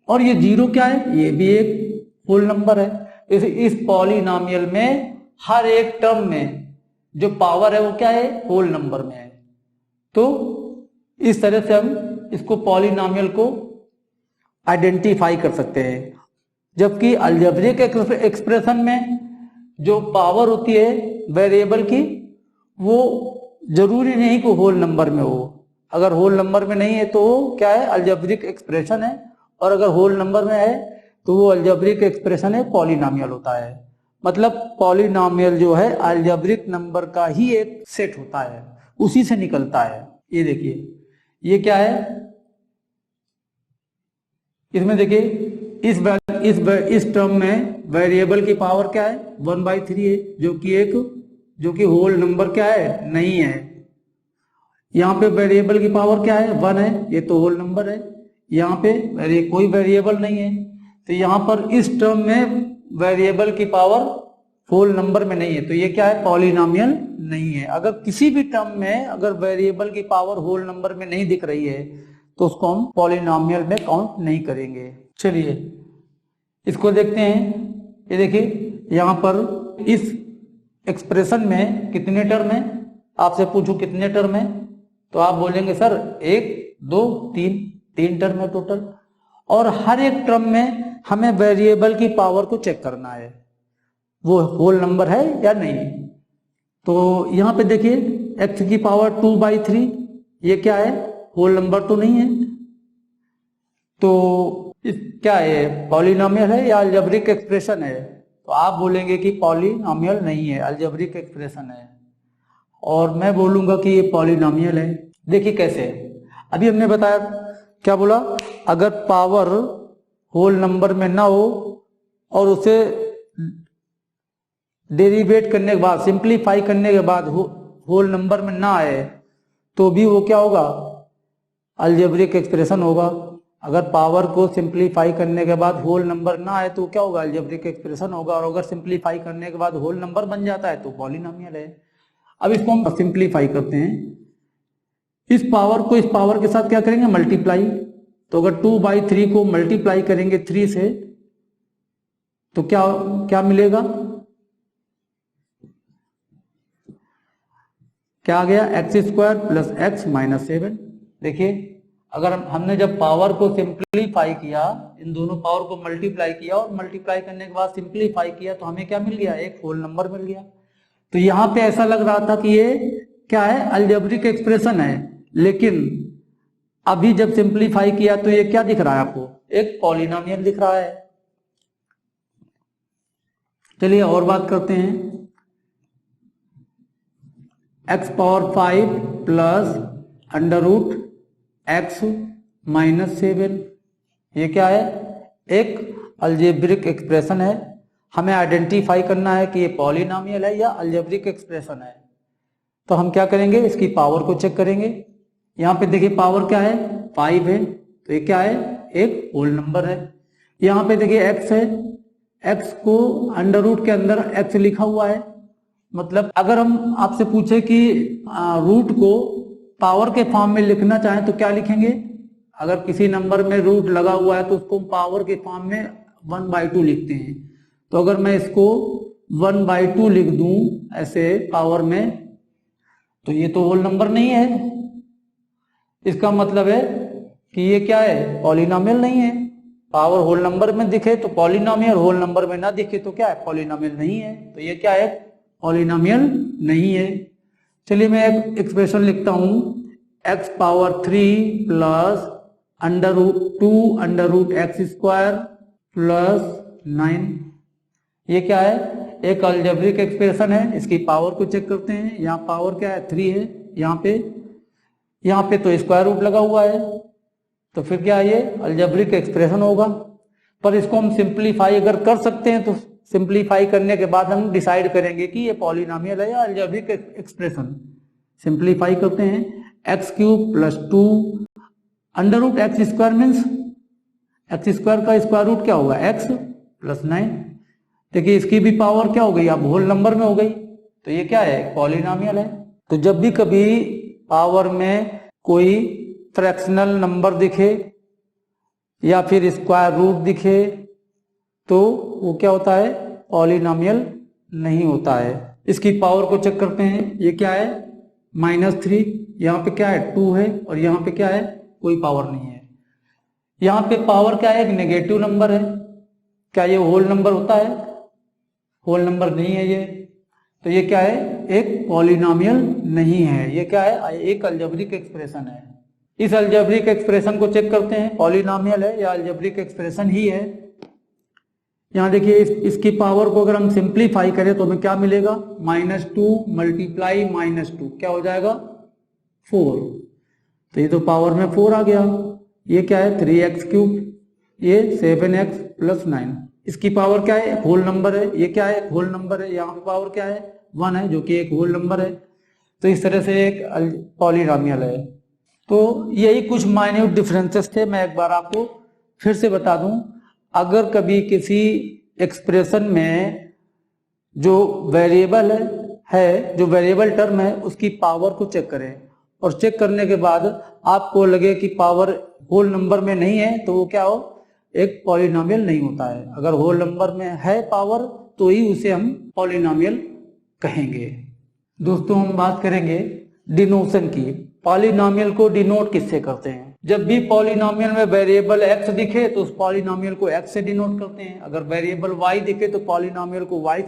और ये 0 क्या है? ये भी एक होल नंबर है। इस पॉलिनॉमियल में हर एक टर्म में जो पावर है वो क्या है, होल नंबर में है। तो इस तरह से हम इसको पॉलिनॉमियल को आइडेंटिफाई कर सकते हैं। जबकि अलजेब्रिक एक्सप्रेशन में जो पावर होती है वेरिएबल की, वो जरूरी नहीं कि होल नंबर में हो। अगर होल नंबर में नहीं है तो वो क्या है, अलजेब्रिक एक्सप्रेशन है, और अगर होल नंबर में है तो वो अलजेब्रिक एक्सप्रेशन है, पॉलिनॉमियल होता है। मतलब पॉलिनॉमियल जो है अलजेब्रिक नंबर का ही एक सेट होता है, उसी से निकलता है। ये देखिए ये क्या है, इसमें देखिए इस टर्म में वेरिएबल की पावर क्या है, 1/3 है, जो कि होल नंबर क्या है, नहीं है। यहाँ पे वेरिएबल की पावर क्या है, 1 है, ये तो होल नंबर है। यहाँ पे कोई वेरिएबल नहीं है, तो यहाँ पर इस टर्म में वेरिएबल की पावर होल नंबर में नहीं है, तो ये क्या है, पॉलिनॉमियल नहीं है। अगर किसी भी टर्म में अगर वेरिएबल की पावर होल नंबर में नहीं दिख रही है तो उसको हम पॉलिनॉमियल में काउंट नहीं करेंगे। चलिए इसको देखते हैं। ये देखिए यहाँ पर इस एक्सप्रेशन में कितने टर्म है, आपसे पूछूं कितने टर्म है, तो आप बोलेंगे सर 1 2 3 टर्म है टोटल। और हर एक टर्म में हमें वेरिएबल की पावर को चेक करना है, वो होल नंबर है या नहीं। तो यहाँ पे देखिए x की पावर 2/3, ये क्या है, होल नंबर तो नहीं है। तो क्या है, पॉलिनॉमियल है या अलजेब्रिक एक्सप्रेशन है, तो आप बोलेंगे कि पॉलिनॉमियल नहीं है, अलजेब्रिक एक्सप्रेशन है। और मैं बोलूंगा कि ये पॉलिनॉमियल है। देखिए कैसे, अभी हमने बताया क्या बोला, अगर पावर होल नंबर में ना हो और उसे डेरिवेट करने के बाद, सिंप्लीफाई करने के बाद होल नंबर में ना आए तो भी वो क्या होगा, अलजेब्रिक एक्सप्रेशन होगा। अगर पावर को सिंप्लीफाई करने के बाद होल नंबर ना आए तो क्या होगा, अलजेब्रिक एक्सप्रेशन होगा। और अगर सिंप्लीफाई करने के बाद होल नंबर बन जाता है तो पॉलिनॉमियल है। अब इसको हम सिंप्लीफाई करते हैं, इस पावर को इस पावर के साथ क्या करेंगे, मल्टीप्लाई। तो अगर 2/3 को मल्टीप्लाई करेंगे 3 से तो क्या क्या मिलेगा, क्या आ गया, x² + x - 7। देखिए अगर हमने जब पावर को सिंप्लीफाई किया, इन दोनों पावर को मल्टीप्लाई किया और मल्टीप्लाई करने के बाद सिंप्लीफाई किया तो हमें क्या मिल गया, एक होल नंबर मिल गया। तो यहाँ पे ऐसा लग रहा था कि ये क्या है, अलजेब्रिक एक्सप्रेशन है, लेकिन अभी जब सिंप्लीफाई किया तो ये क्या दिख रहा है आपको, एक पॉलिनॉमियल दिख रहा है। चलिए और बात करते हैं, x⁵ + √x - 7, ये क्या है, एक अलजेब्रिक एक्सप्रेशन है। हमें आइडेंटिफाई करना है कि ये पॉलिनॉमियल है या अलजेब्रिक एक्सप्रेशन है। तो हम क्या करेंगे, इसकी पावर को चेक करेंगे। यहाँ पे देखिए पावर क्या है, 5 है, तो ये क्या है, एक होल नंबर है। यहाँ पे देखिए x है, x को अंडर रूट के अंदर x लिखा हुआ है। मतलब अगर हम आपसे पूछे कि रूट को पावर के फॉर्म में लिखना चाहें तो क्या लिखेंगे, अगर किसी नंबर में रूट लगा हुआ है तो उसको पावर के फॉर्म में 1/2 लिखते हैं। तो अगर मैं इसको 1/2 लिख दूं ऐसे पावर में, तो ये तो होल नंबर नहीं है। इसका मतलब है कि ये क्या है, पॉलिनॉमियल नहीं है। पावर होल नंबर में दिखे तो पॉलिनॉमियल, होल नंबर में ना दिखे तो क्या है, पॉलिनॉमियल नहीं है। तो ये क्या है, पॉलिनॉमियल नहीं है। चलिए मैं एक एक्सप्रेशन लिखता हूं, x⁵ + √2√x² + 9। ये क्या है, एक अलजेब्रिक एक्सप्रेशन है। इसकी पावर को चेक करते हैं। यहाँ पावर क्या है, 3 है। यहाँ पे तो स्क्वायर रूट लगा हुआ है, तो फिर क्या है, ये अलजेब्रिक एक्सप्रेशन होगा। पर इसको हम सिंप्लीफाई अगर कर सकते हैं तो सिंप्लीफाई करने के बाद हम डिसाइड करेंगे कि ये पॉलिनॉमियल है या अलजेब्रिक एक्सप्रेशन। सिंप्लीफाई करते हैं, x³ + 2 √x² मीन्स x² का स्क्वायर रूट क्या होगा, x + 9। देखिए इसकी भी पावर क्या हो गई, अब होल नंबर में हो गई, तो ये क्या है, पॉलिनॉमियल है। तो जब भी कभी पावर में कोई फ्रैक्शनल नंबर दिखे या फिर स्क्वायर रूट दिखे तो वो क्या होता है, पॉलिनॉमियल नहीं होता है। इसकी पावर को चेक करते हैं, ये क्या है -3, यहाँ पे क्या है 2 है, और यहाँ पे क्या है कोई पावर नहीं है। यहाँ पे पावर क्या है, एक नेगेटिव नंबर है। क्या ये होल नंबर होता है? होल नंबर नहीं है ये, तो ये क्या है, एक पॉलिनोमियल नहीं है। ये क्या है, एक अलजेब्रिक एक्सप्रेशन है। इस अलजेब्रिक एक्सप्रेशन को चेक करते हैं, पॉलिनोमियल है या अलजेब्रिक एक्सप्रेशन ही है। यहाँ देखिए इसकी पावर को अगर हम सिंप्लीफाई करें तो हमें क्या मिलेगा, -2 मल्टीप्लाई -2 क्या हो जाएगा 4। तो ये तो पावर में 4 आ गया। ये क्या है 3x³, ये 7x + 9। इसकी पावर क्या है, होल नंबर है। ये क्या है, होल नंबर है। यहाँ पे पावर क्या है 1 है, जो कि एक होल नंबर है। तो इस तरह से एक पॉलिनोमियल है। तो यही कुछ माइन्यूट डिफरेंसेस थे। मैं एक बार आपको फिर से बता दूं, अगर कभी किसी एक्सप्रेशन में जो वेरिएबल है, जो वेरिएबल टर्म है, उसकी पावर को चेक करें और चेक करने के बाद आपको लगे कि पावर होल नंबर में नहीं है, तो वो क्या हो, एक पॉलिनोमियल नहीं होता है। अगर होल नंबर में है पावर तो ही उसे हम पॉलिनोमियल कहेंगे। दोस्तों हम बात करेंगे डिनोशन की। पॉलिनोमियल को डिनोट किससे करते हैं? जब भी पॉलिनोमियल में वेरिएबल x दिखे तो उस पॉलिनोमियल को x से डिनोट करते हैं। अगर वेरिएबल y दिखे तो पॉलिनोमियल को py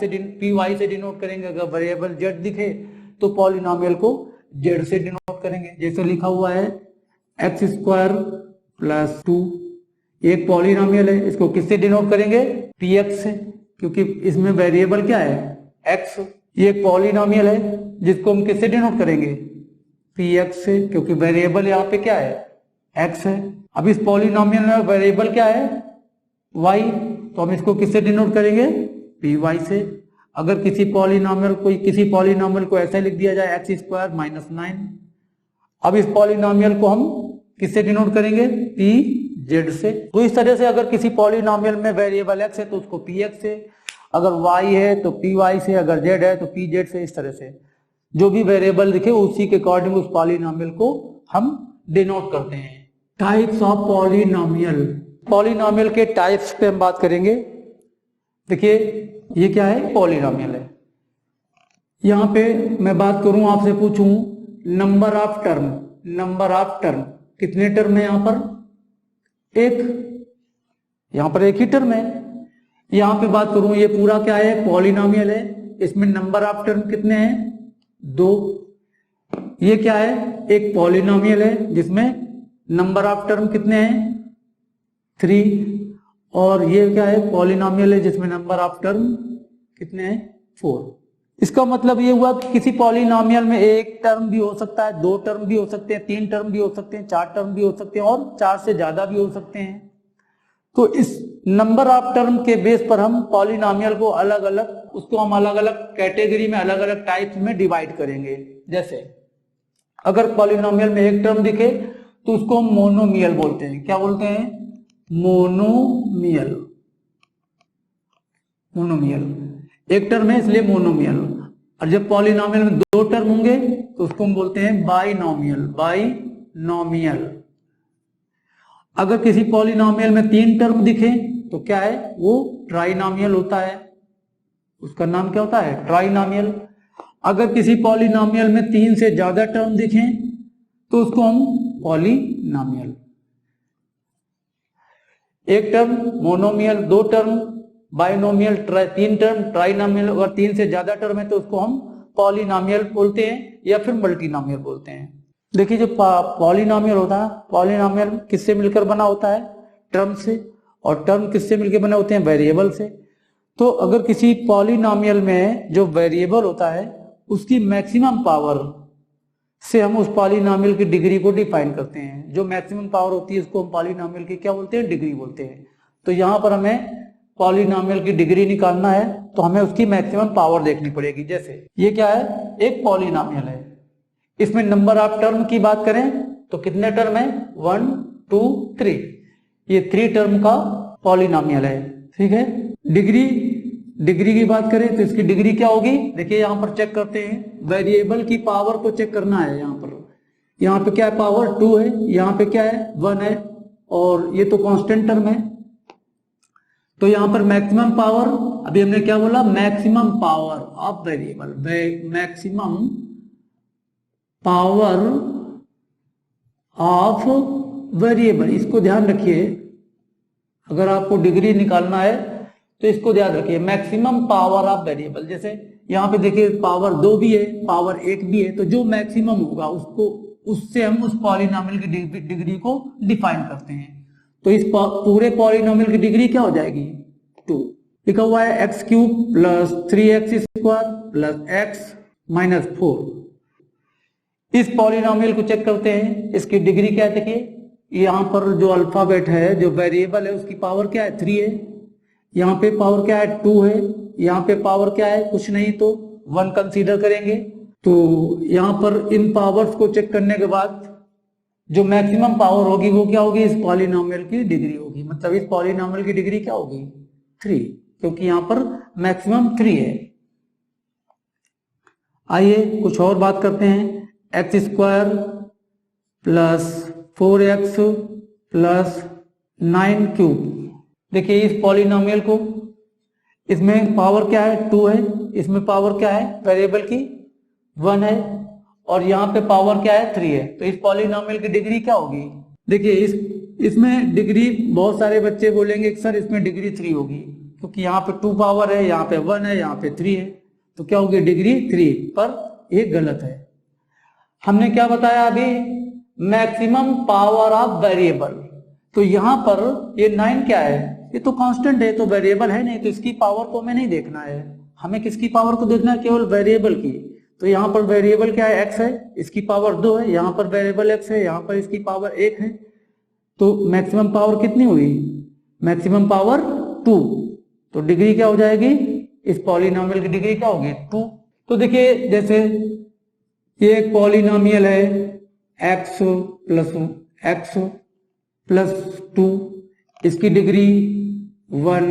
से डिनोट करेंगे। अगर वेरिएबल z दिखे तो पॉलिनोमियल को z से डिनोट करेंगे। जैसे लिखा हुआ है x² + 2, एक पॉलिनोमियल है, इसको किससे डिनोट करेंगे, px से, क्योंकि इसमें वेरिएबल क्या है x। ये एक पॉलिनोमियल है जिसको हम किससे डिनोट करेंगे, px से, क्योंकि वेरिएबल यहाँ पे क्या है x है। अब इस पॉलिनोमियल में वेरिएबल क्या है y, तो हम इसको किससे डिनोट करेंगे, py से। अगर किसी पॉलिनोमियल को ऐसे लिख दिया जाए x² - 9, अब इस पॉलिनोमियल को हम किससे डिनोट करेंगे, pz से। तो इस तरह से अगर किसी पॉलिनोमियल में वेरिएबल x है तो उसको px से, अगर y है तो py से, अगर z है तो pz से। इस तरह से जो भी वेरिएबल दिखे उसी के अकॉर्डिंग उस पॉलिनोमियल को हम डिनोट करते हैं। Types of polynomial. पॉलिनोमियल के टाइप्स पे हम बात करेंगे। देखिए ये क्या है, पॉलिनोमियल है। यहाँ पे मैं बात करूं, आपसे पूछूं नंबर ऑफ टर्म, कितने टर्म है यहाँ पर, एक, यहाँ पर एक ही टर्म है। यहाँ पे बात करूं, ये पूरा क्या है, पॉलिनोमियल है, इसमें नंबर ऑफ टर्म कितने हैं, 2। ये क्या है, एक पॉलिनोमियल है जिसमें नंबर ऑफ टर्म कितने हैं, 3। और ये क्या है, पॉलिनोमियल है जिसमें नंबर ऑफ टर्म कितने हैं, 4। इसका मतलब ये हुआ कि किसी पॉलिनोमियल में एक टर्म भी हो सकता है, 2 टर्म भी हो सकते हैं, 3 टर्म भी हो सकते हैं, 4 टर्म भी हो सकते हैं, और 4 से ज्यादा भी हो सकते हैं। तो इस नंबर ऑफ टर्म के बेस पर हम पॉलिनोमियल को अलग अलग कैटेगरी में, अलग अलग टाइप्स में डिवाइड करेंगे। जैसे अगर पॉलिनोमियल में एक टर्म दिखे तो उसको हम मोनोमियल बोलते हैं। क्या बोलते हैं, मोनोमियल। एक टर्म है इसलिए मोनोमियल। और जब पॉलिनोमियल में 2 टर्म होंगे तो उसको हम बोलते हैं बाइनोमियल। अगर किसी पॉलिनोमियल में 3 टर्म दिखे तो क्या है, वो ट्राइनोमियल होता है। उसका नाम क्या होता है, ट्राइनोमियल। अगर किसी पॉलिनोमियल में 3 से ज्यादा टर्म दिखे तो उसको हम पॉलिनोमियल। एक term monomial, 2 term binomial, 3 term trinomial. अगर 3 से ज्यादा टर्म है तो उसको हम पॉलिनोमियल बोलते हैं या फिर मल्टीनोमियल बोलते हैं। देखिए जो पॉलिनोमियल होता है, पॉलिनोमियल किससे मिलकर बना होता है, टर्म से। और टर्म किससे मिलकर बने होते हैं, वेरिएबल से। तो अगर किसी पॉलिनोमियल में जो वेरिएबल होता है उसकी मैक्सिमम पावर से हम उस पॉलिनोमियल की डिग्री को डिफाइन करते हैं। जो मैक्सिमम पावर होती है उसको हम पॉलिनोमियल की क्या बोलते हैं, डिग्री बोलते हैं। तो यहाँ पर हमें पॉलिनोमियल की डिग्री निकालना है तो हमें उसकी मैक्सिमम पावर देखनी पड़ेगी। जैसे ये क्या है, एक पॉलिनोमियल है, इसमें नंबर ऑफ टर्म की बात करें तो कितने टर्म है, 1 2 3। ये 3 टर्म का पॉलिनोमियल है, ठीक है। डिग्री की बात करें तो इसकी डिग्री क्या होगी, देखिए यहां पर चेक करते हैं, वेरिएबल की पावर को चेक करना है। यहाँ पे क्या है, पावर 2 है, यहाँ पे क्या है 1 है, और ये तो कांस्टेंट टर्म है। तो यहां पर मैक्सिमम पावर, अभी हमने क्या बोला, maximum power of variable, maximum power of variable, इसको ध्यान रखिए, अगर आपको डिग्री निकालना है तो इसको ध्यान रखिए, मैक्सिमम पावर ऑफ वेरिएबल। जैसे यहाँ पे देखिए पावर 2 भी है, पावर 1 भी है, तो जो मैक्सिमम होगा उसको, उससे हम उस पॉलिनोमियल की डिग्री को डिफाइन करते हैं। तो इस पूरे पॉलिनोमियल की डिग्री क्या हो जाएगी, 2। लिखा हुआ है x cube plus 3x square plus x minus 4। इस पॉलिनोमियल को चेक करते हैं, इसकी डिग्री क्या है, देखिए यहाँ पर जो अल्फाबेट है, जो वेरिएबल है, उसकी पावर क्या है, 3 है। यहाँ पे पावर क्या है, 2 है। यहाँ पे पावर क्या है, कुछ नहीं, तो 1 कंसीडर करेंगे। तो यहाँ पर इन पावर्स को चेक करने के बाद जो मैक्सिमम पावर होगी वो क्या होगी, इस पॉलिनोमियल की डिग्री होगी। मतलब इस पॉलिनोमियल की डिग्री क्या होगी, 3, क्योंकि यहाँ पर मैक्सिमम 3 है। आइए कुछ और बात करते हैं। X square plus 4x plus 9 cube. देखिए इस पॉलिनोमियल को, इसमें पावर क्या है, 2 है, इसमें पावर क्या है वेरिएबल की, 1 है, और यहाँ पे पावर क्या है, 3 है। तो इस पॉलिनोमियल की डिग्री क्या होगी, देखिए इसमें डिग्री, बहुत सारे बच्चे बोलेंगे कि सर इसमें डिग्री 3 होगी, क्योंकि यहाँ पे 2 पावर है, यहाँ पे 1 है, यहाँ पे 3 है, तो क्या होगी डिग्री 3, पर ये गलत है। हमने क्या बताया अभी, मैक्सिमम पावर ऑफ वेरिएबल। तो यहां पर ये 9 क्या है, ये तो कांस्टेंट है, तो वेरिएबल है नहीं, तो इसकी पावर को हमें नहीं देखना है, हमें किसकी पावर को देखना है, केवल वेरिएबल की। तो यहाँ पर वेरिएबल क्या है, x है, इसकी पावर 2 है, यहाँ पर वेरिएबल x है, यहाँ पर इसकी पावर 1 है, तो मैक्सिमम पावर कितनी हुई, मैक्सिमम पावर 2। तो डिग्री क्या हो जाएगी, इस पॉलिनोमियल की डिग्री क्या होगी, 2। तो देखिए जैसे ये एक पॉलिनोमियल है x प्लस 2, इसकी डिग्री 1।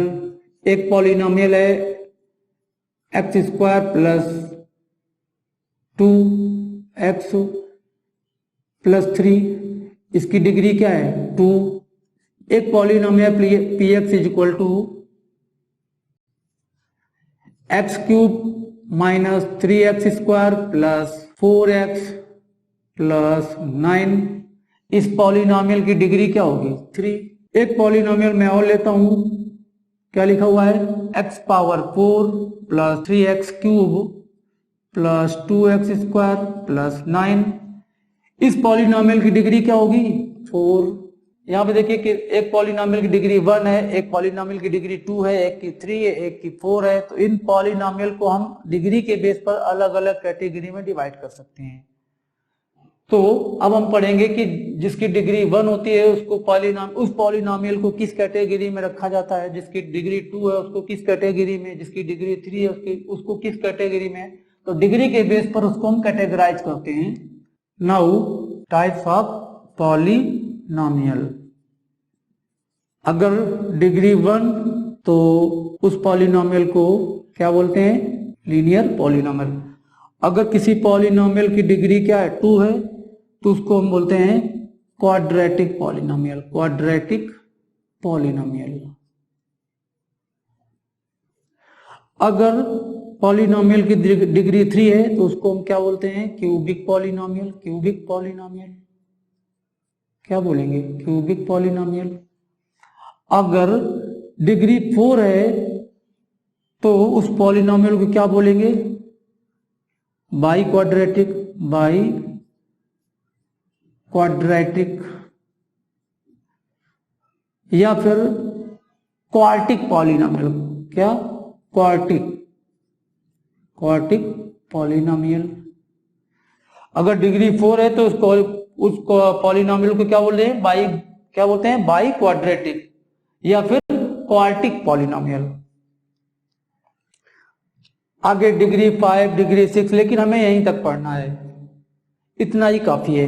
एक पॉलिनोमियल है x square plus 2x plus 3, इसकी डिग्री क्या है, 2। एक polynomial px is equal to x cube minus 3x square plus 4x plus 9, इस पॉलिनोमियल की डिग्री क्या होगी, 3। एक पॉलिनोमियल मैं और लेता हूं, क्या लिखा हुआ है, x power 4 plus 3x cube plus 2x square plus 9, इस पॉलिनोमियल की डिग्री क्या होगी, 4। यहाँ पे देखिए कि एक पॉलिनोमियल की डिग्री 1 है, एक पॉलिनोमियल की डिग्री 2 है, एक की 3 है, एक की 4 है। तो इन पॉलिनोमियल को हम डिग्री के बेस पर अलग अलग कैटेगरी में डिवाइड कर सकते हैं। तो अब हम पढ़ेंगे कि जिसकी डिग्री 1 होती है उसको उस पॉलिनोमियल को किस कैटेगरी में रखा जाता है, जिसकी डिग्री 2 है उसको किस कैटेगरी में, जिसकी डिग्री 3 है उसको किस कैटेगरी में। तो डिग्री के बेस पर उसको हम कैटेगराइज करते हैं। नाउ टाइप्स ऑफ पॉलिनोमियल, अगर डिग्री 1 तो उस पॉलिनोमियल को क्या बोलते हैं, लीनियर पॉलिनोमियल। अगर किसी पॉलिनोमियल की डिग्री क्या है, 2 है, तो उसको हम बोलते हैं क्वाड्रेटिक पॉलिनोमियल, क्वाड्रेटिक पॉलिनोमियल। अगर पॉलिनोमियल की डिग्री 3 है तो उसको हम क्या बोलते हैं, क्यूबिक पॉलिनोमियल, क्यूबिक पॉलिनोमियल। क्या बोलेंगे, क्यूबिक पॉलिनोमियल। अगर डिग्री 4 है तो उस पॉलिनोमियल को क्या बोलेंगे, बाई क्वाड्रेटिक, बाई क्वाड्रेटिक, या फिर क्वार्टिक पॉलिनोमियल। क्या, क्वार्टिक, क्वार्टिक पॉलिनोमियल। अगर डिग्री 4 है तो उस पॉलिनोमियल को क्या बोलते हैं, क्या बोलते हैं, बाई क्वाड्रेटिक या फिर क्वार्टिक पॉलिनोमियल। आगे डिग्री 5, डिग्री 6, लेकिन हमें यहीं तक पढ़ना है, इतना ही काफी है।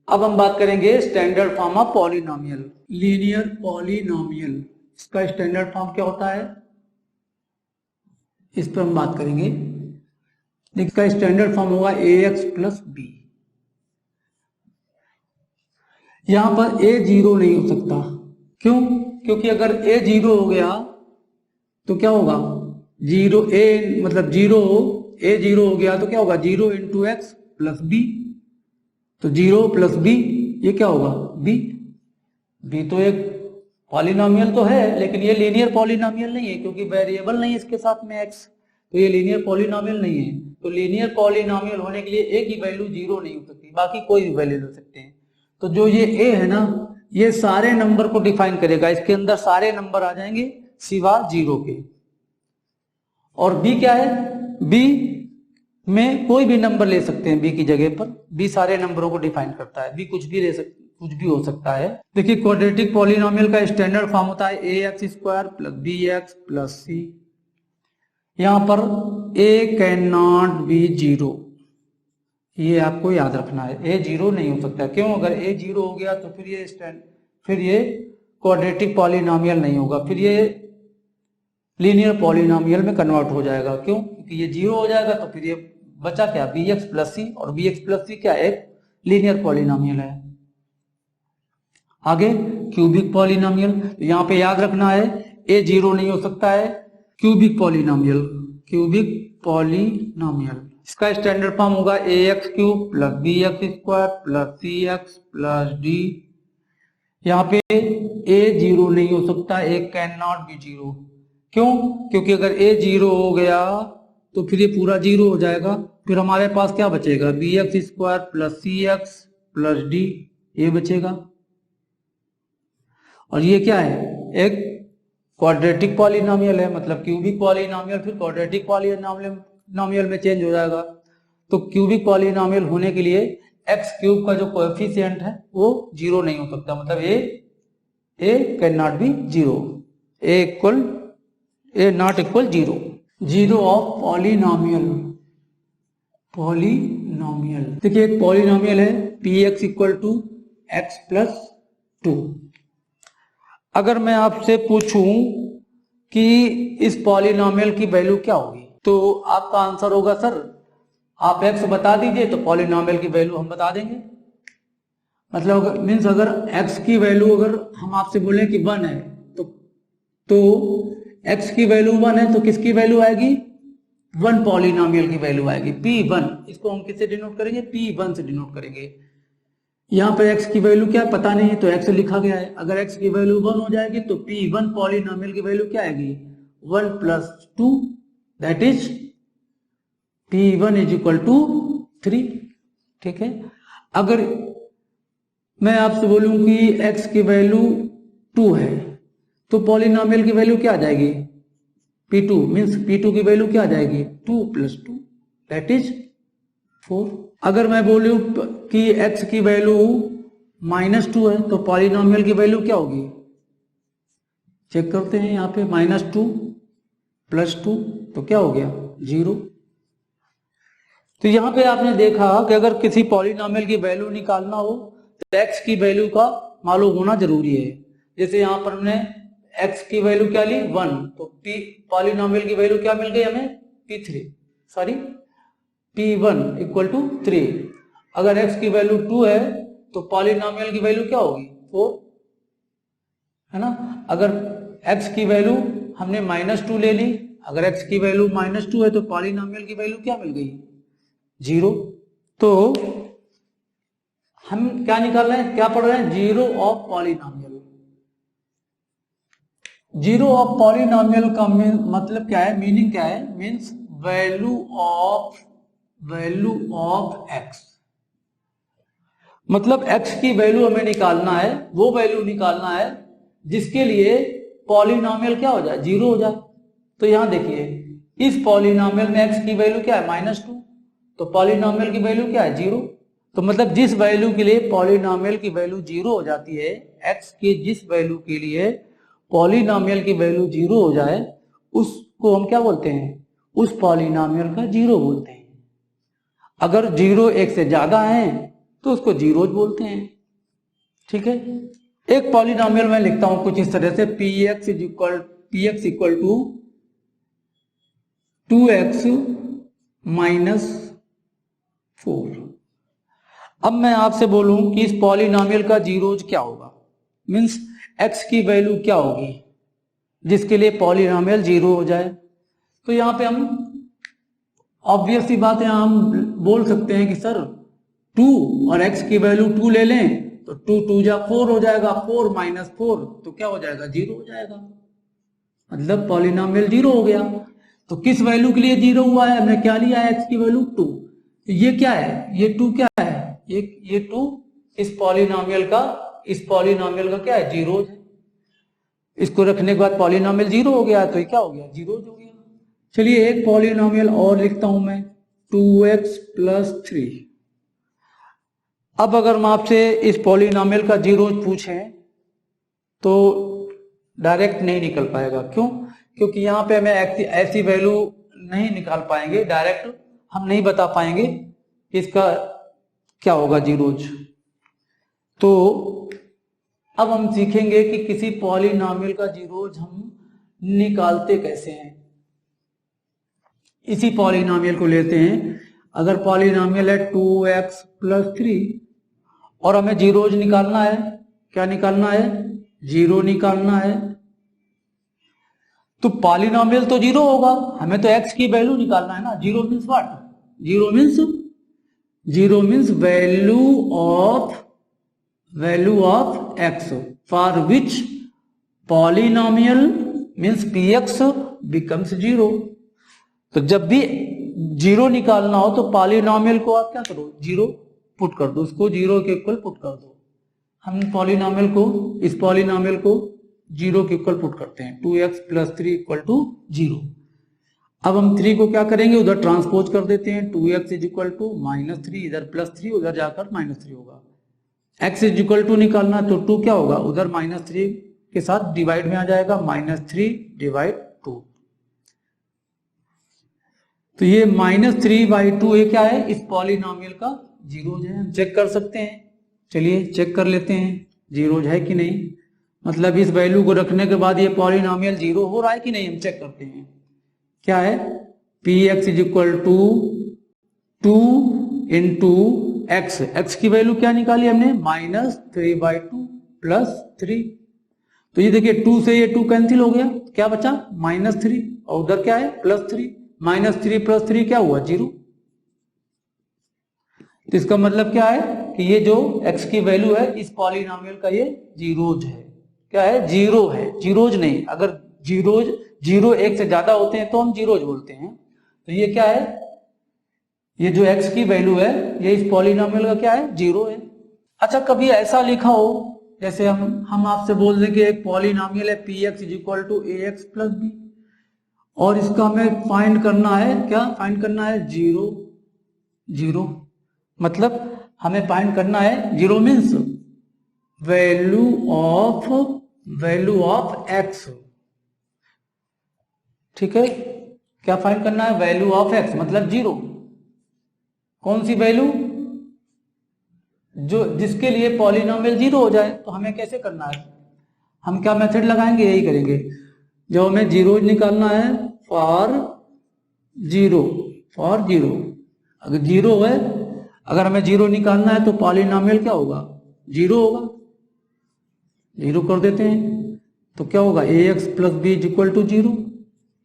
अब हम बात करेंगे standard form of polynomial, linear polynomial. इसका स्टैंडर्ड फॉर्म क्या होता है, इस पर हम बात करेंगे। इसका स्टैंडर्ड फॉर्म होगा ax प्लस b। यहां पर a 0 नहीं हो सकता, क्यों, क्योंकि अगर a 0 हो गया तो क्या होगा, जीरो ए मतलब जीरो, ए जीरो हो गया तो क्या होगा, zero into x plus b, तो जीरो प्लस बी ये क्या होगा, बी। बी तो एक पॉलिनोमियल तो है, लेकिन ये लीनियर पॉलिनोमियल नहीं है क्योंकि वेरिएबल नहीं है इसके साथ में एक्स, तो ये लीनियर पॉलिनोमियल नहीं है। तो लीनियर पॉलिनोमियल होने के लिए ए की वैल्यू जीरो नहीं हो सकती, बाकी कोई भी वैल्यू ले सकते हैं। तो जो ये ए है ना, ये सारे नंबर को डिफाइन करेगा, इसके अंदर सारे नंबर आ जाएंगे सिवा जीरो के। और बी क्या है, बी में कोई भी नंबर ले सकते हैं बी की जगह पर, बी सारे नंबरों को डिफाइन करता है, बी कुछ भी ले सकते, कुछ भी हो सकता है। देखिए क्वाड्रेटिक पॉलिनोमियल का स्टैंडर्ड फॉर्म होता है a x square plus b x plus c. यहां पर a can not be zero, ये आपको याद रखना है, ए जीरो नहीं हो सकता। क्यों, अगर ए जीरो हो गया तो फिर ये क्वाड्रेटिक पॉलिनोमियल नहीं होगा, फिर ये लीनियर पॉलिनोमियल में कन्वर्ट हो जाएगा। क्यों, क्योंकि ये जीरो हो जाएगा तो फिर ये बचा क्या, बी एक्स प्लस सी, और बी एक्स प्लस सी क्या, एक लीनियर पॉलिनोमियल है। आगे क्यूबिक पॉलिनोमियल, तो यहां पे याद रखना है ए जीरो नहीं हो सकता है, क्यूबिक पॉलिनोमियल, क्यूबिक पॉलिनोमियल इसका स्टैंडर्ड फॉर्म होगा a x cube plus b x square plus c x plus d. यहाँ पे ए जीरो नहीं हो सकता, a can not be zero. क्यों, क्योंकि अगर ए जीरो हो गया तो फिर ये पूरा जीरो हो जाएगा, फिर हमारे पास क्या बचेगा, B x square plus c x plus D, ये बचेगा। और ये क्या है, एक क्वाड्रेटिक पॉलिनोमियल है, मतलब क्यूबिक पॉलिनोमियल फिर क्वाड्रेटिक पॉलिनोमियल में चेंज हो जाएगा। तो क्यूबिक पॉलिनोमियल होने के लिए एक्स क्यूब का जो कोएफिशिएंट है वो जीरो नहीं हो सकता, मतलब a can not be zero, a not equal zero. Zero of polynomial, polynomial देखिए एक पॉलिनोमियल है p x equal to x plus two. अगर मैं आपसे पूछूं कि इस पॉलिनोमियल की वैल्यू क्या होगी, तो आपका आंसर होगा सर आप x बता दीजिए तो पॉलिनोमियल की वैल्यू हम बता देंगे। मतलब मीन्स अगर x की वैल्यू अगर हम आपसे बोले कि 1 है तो x की वैल्यू 1 है तो किसकी वैल्यू आएगी, 1 पॉलिनोमियल की वैल्यू आएगी P1। इसको हम किससे डिनोट करेंगे, P1 से डिनोट करेंगे। यहाँ पे x की वैल्यू क्या पता नहीं है तो x लिखा गया है, अगर x की वैल्यू 1 हो जाएगी तो P1 पॉलिनोमियल की वैल्यू क्या आएगी, 1 plus 2 that is P1 is equal to 3। ठीक है, अगर मैं आपसे बोलूं कि x की वैल्यू 2 है तो पॉलिनोमियल की वैल्यू क्या आ जाएगी, P2 मीन्स P2 की वैल्यू क्या आ जाएगी, 2 प्लस 2 दैट इज 4। अगर मैं बोलूं कि x की वैल्यू -2 है तो पॉलिनोमियल की वैल्यू क्या होगी, चेक करते हैं यहाँ पे, -2 प्लस 2 तो क्या हो गया, 0। तो यहाँ पे आपने देखा कि अगर किसी पॉलिनोमियल की वैल्यू निकालना हो तो x की वैल्यू का मालूम होना जरूरी है। जैसे यहाँ पर हमने x की वैल्यू क्या ली, 1, तो पॉलिनोमियल की वैल्यू क्या मिल गई हमें, P1 इक्वल टू 3। अगर x की वैल्यू 2 है तो पॉलिनोमियल की वैल्यू क्या होगी, 4, है ना। अगर x की वैल्यू हमने -2 ले ली, अगर x की वैल्यू -2 है तो पॉलिनोमियल की वैल्यू क्या मिल गई, 0। तो हम क्या निकाल रहे हैं, क्या पढ़ रहे हैं, zero of polynomial. Zero of polynomial का मतलब क्या है, मीनिंग क्या है, मीन्स वैल्यू ऑफ x, मतलब x की वैल्यू हमें निकालना है, वो वैल्यू निकालना है जिसके लिए पॉलिनोमियल क्या हो जाए, 0 हो जाए। तो यहां देखिए इस पॉलिनोमियल में x की वैल्यू क्या है, -2, तो पॉलिनोमियल की वैल्यू क्या है, 0। तो मतलब जिस वैल्यू के लिए पॉलिनोमियल की वैल्यू 0 हो जाती है, x की जिस वैल्यू के लिए पॉलिनोमियल की वैल्यू 0 हो जाए उसको हम क्या बोलते हैं, उस पॉलिनोमियल का 0 बोलते हैं। अगर 0 1 से ज्यादा है तो उसको जीरो बोलते हैं। ठीक है, एक पॉलिनोमियल मैं लिखता हूं कुछ इस तरह से, px इक्वल टू 2x -4। अब मैं आपसे बोलूं कि इस पॉलिनोमियल का जीरोज क्या होगा, मीन्स x की वैल्यू क्या होगी, जिसके लिए पॉलिनोमियल 0 हो जाए। तो यहाँ पे हम ऑब्वियस सी बात है, हम बोल सकते हैं कि सर 2 और x की वैल्यू 2 ले लें तो 2 2 जा 4 हो जाएगा, 4 - 4 तो क्या हो जाएगा, 0 हो जाएगा, मतलब पॉलिनोमियल 0 हो गया। तो किस वैल्यू के लिए 0 हुआ है, हमने क्या लिया है, x की वैल्यू 2। तो ये क्या है, ये 2 क्या है, ये 2 इस पॉलिनोमियल का क्या है, 0 है। इसको रखने के बाद पॉलिनोमियल 0 हो गया, तो ये क्या हो गया, 0 हो गया। चलिए एक पॉलिनोमियल और लिखता हूं मैं, 2x + 3। अब अगर हम आपसे इस पॉलिनोमियल का 0 पूछें तो डायरेक्ट नहीं निकल पाएगा। क्यों? क्योंकि यहाँ पे हमें ऐसी वैल्यू नहीं निकाल पाएंगे, डायरेक्ट हम नहीं बता पाएंगे इसका क्या होगा जीरोज। तो अब हम सीखेंगे कि किसी पॉलिनोमियल का जीरोज हम निकालते कैसे हैं। इसी पॉलिनोमियल को लेते हैं, अगर पॉलिनोमियल है 2x + 3 और हमें जीरोज निकालना है, क्या निकालना है, 0 निकालना है। तो पॉलिनोमियल तो 0 होगा, हमें तो x की वैल्यू निकालना है ना। 0 means what, 0 means value of x for which polynomial means px becomes 0। तो जब भी 0 निकालना हो तो पॉलिनोमियल को आप क्या करो, 0 पुट कर दो, उसको 0 के इक्वल पुट कर दो। हम इस पॉलिनोमियल को 0 के इक्वल पुट करते हैं, 2x + 3 = 0। अब हम 3 को क्या करेंगे, उधर ट्रांसपोज कर देते हैं, 2x = -3, इधर +3 उधर जाकर -3 होगा। x = निकालना तो 2 क्या होगा, उधर -3 के साथ डिवाइड में आ जाएगा, -3/2। तो ये -3/2 ये क्या है, इस पॉलिनोमियल का जीरोज है। हम चेक कर सकते हैं, चलिए चेक कर लेते हैं जीरोज है कि नहीं। मतलब इस वैल्यू को रखने के बाद ये पॉलिनोमियल 0 हो रहा है कि नहीं, हम चेक करते हैं। क्या है, px = 2 × x की वैल्यू क्या निकाली हमने, -3/2 + 3। तो ये देखिए 2 से ये 2 कैंसिल हो गया, क्या बचा, -3 और उधर क्या है, +3। -3 + 3 क्या हुआ, 0। तो इसका मतलब क्या है कि ये जो x की वैल्यू है इस पॉलिनोमियल का ये जीरोज है। क्या है, 0 है, जीरोज नहीं। अगर जीरोज 0 1 से ज्यादा होते हैं तो हम जीरोज बोलते हैं। तो ये क्या है, ये जो x की वैल्यू है ये इस पॉलिनोमियल का क्या है, 0 है। अच्छा कभी ऐसा लिखा हो, जैसे हम आपसे बोल दें कि एक पॉलिनोमियल है px = ax + b और इसका हमें फाइंड करना है, क्या फाइंड करना है, 0। मतलब हमें फाइंड करना है, 0 मीन्स वैल्यू ऑफ x। ठीक है, क्या फाइंड करना है, वैल्यू ऑफ x मतलब 0। कौन सी वैल्यू, जो जिसके लिए पॉलिनोमियल 0 हो जाए। तो हमें कैसे करना है, हम क्या मेथड लगाएंगे, यही करेंगे। जब हमें जीरोज निकालना है फॉर 0 अगर 0 है, अगर हमें 0 निकालना है तो पॉलिनोमियल क्या होगा, 0 होगा। 0 कर देते हैं तो क्या होगा, ax + b = 0।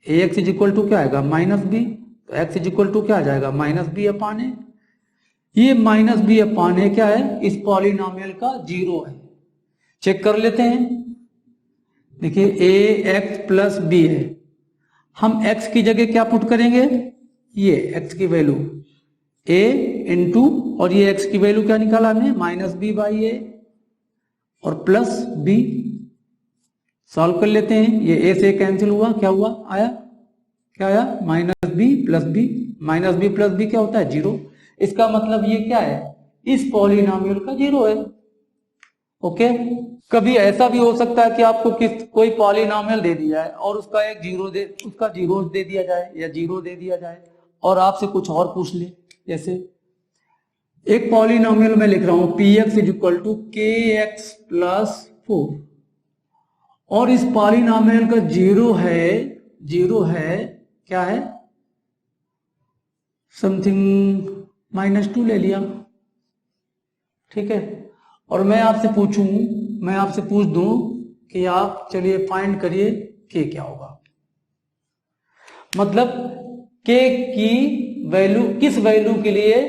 ax = क्या आएगा, -b। तो x = क्या आ जाएगा, -b/a। ये -b/a क्या है, इस पॉलिनोमियल का 0 है। चेक कर लेते हैं, देखिए ax + b है, हम x की जगह क्या पुट करेंगे, ये x की वैल्यू a × और ये x की वैल्यू क्या निकाला हमने, -b/a और +b। सॉल्व कर लेते हैं, ये a से कैंसिल हुआ, क्या हुआ, क्या आया, -b + b। -b + b क्या होता है, 0। इसका मतलब ये क्या है, इस पॉलिनोमियल का 0 है। ओके, कभी ऐसा भी हो सकता है कि आपको कोई पॉलिनोमियल दे दिया है और उसका एक उसका जीरो दे दिया जाए या 0 दे दिया जाए और आपसे कुछ और पूछ ले। जैसे एक पॉलिनोमियल में लिख रहा हूं px = kx + 4 और इस पॉलिनोमियल का 0 है क्या है, समथिंग -2 ले लिया। ठीक है, और मैं आपसे पूछ दूं कि आप चलिए फाइंड करिए के क्या होगा। मतलब के की वैल्यू किस वैल्यू के लिए,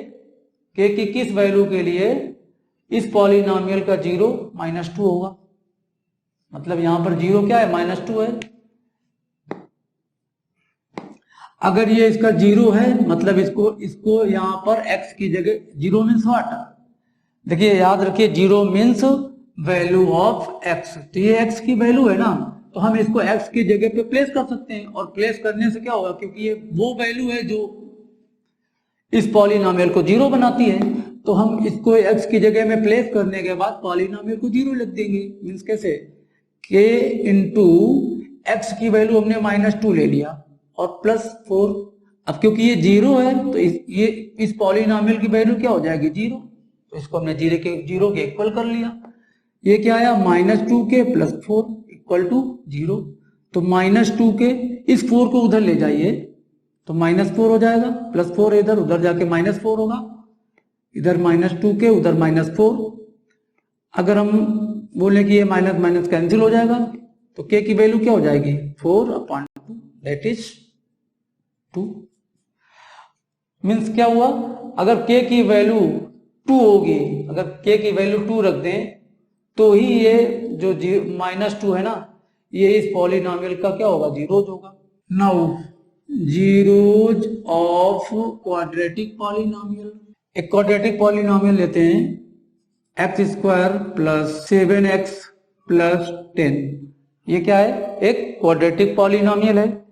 के की किस वैल्यू के लिए इस पॉलिनोमियल का 0 -2 होगा। मतलब यहां पर 0 क्या है, -2 है। अगर ये इसका 0 है मतलब इसको यहां पर x की जगह 0 मीन्स व्हाट, देखिए याद रखिए 0 मीन्स वैल्यू ऑफ x। तो ये x की वैल्यू है ना, तो हम इसको x की जगह पे प्लेस कर सकते हैं। और प्लेस करने से क्या होगा, क्योंकि ये वो वैल्यू है जो इस पॉलिनोमियल को 0 बनाती है, तो हम इसको x की जगह में प्लेस करने के बाद पॉलिनोमियल को 0 लिख देंगे। मीन्स कैसे, k इंटू एक्स की वैल्यू हमने -2 ले लिया और +4। अब क्योंकि ये 0 है तो ये इस पॉलिनोमियल की वैल्यू क्या हो जाएगी, 0। तो इसको हमने 0 के इक्वल कर लिया। ये क्या आया, -2k + 4 = 0। तो -2 के इस 4 को उधर ले जाइए तो -4 हो जाएगा, +4 इधर, उधर जाके -4 होगा, इधर -2k उधर -4। अगर हम बोले कि ये माइनस माइनस कैंसिल हो जाएगा तो k की वैल्यू क्या हो जाएगी, 4/2 दैट इज 2। मीन्स क्या हुआ, अगर k की वैल्यू 2 होगी, अगर k की वैल्यू 2 रख दें तो ही ये जो -2 है ना, ये इस पॉलिनोमियल का क्या होगा, जीरोज होगा। Now zeros of quadratic polynomial. एक क्वाड्रेटिक पॉलिनोमियल लेते हैं, x² + 7x + 10। ये क्या है, एक क्वाड्रेटिक पॉलिनोमियल है।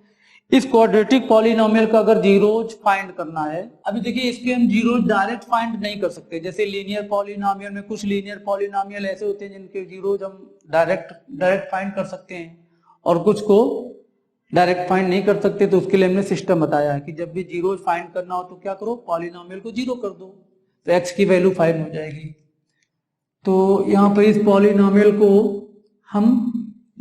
इस क्वाड्रेटिक पॉलिनोमियल का अगर जीरोज फाइंड करना है, अभी देखिए इसके हम जीरोज डायरेक्ट फाइंड नहीं कर सकते। जैसे लीनियर पॉलिनोमियल में कुछ लीनियर पॉलिनोमियल ऐसे होते हैं जिनके जीरोज हम डायरेक्ट फाइंड कर सकते हैं और कुछ को डायरेक्ट फाइंड नहीं कर सकते। तो उसके लिए हमने सिस्टम बताया है कि जब भी जीरोज फाइंड करना हो तो क्या करो, पॉलिनोमियल को 0 कर दो तो x की वैल्यू फाइंड हो जाएगी। तो यहाँ पर इस पॉलिनोमियल को हम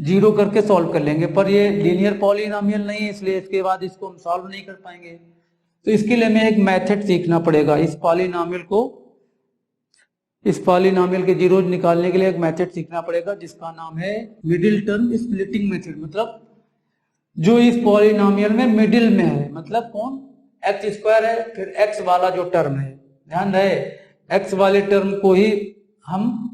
0 करके सॉल्व कर लेंगे, पर ये लीनियर पॉलिनोमियल नहीं है इसलिए इसके बाद इसको हम सॉल्व नहीं कर पाएंगे। तो इसके लिए हमें एक मेथड सीखना पड़ेगा। इस पॉलिनोमियल के जीरोज निकालने के लिए एक मेथड सीखना पड़ेगा जिसका नाम है मिडिल टर्म स्प्लिटिंग मेथड। मतलब जो इस पॉलिनोमियल में मिडिल में है, मतलब कौन, x² है, फिर x वाला जो टर्म है, ध्यान रहे x वाले टर्म को ही हम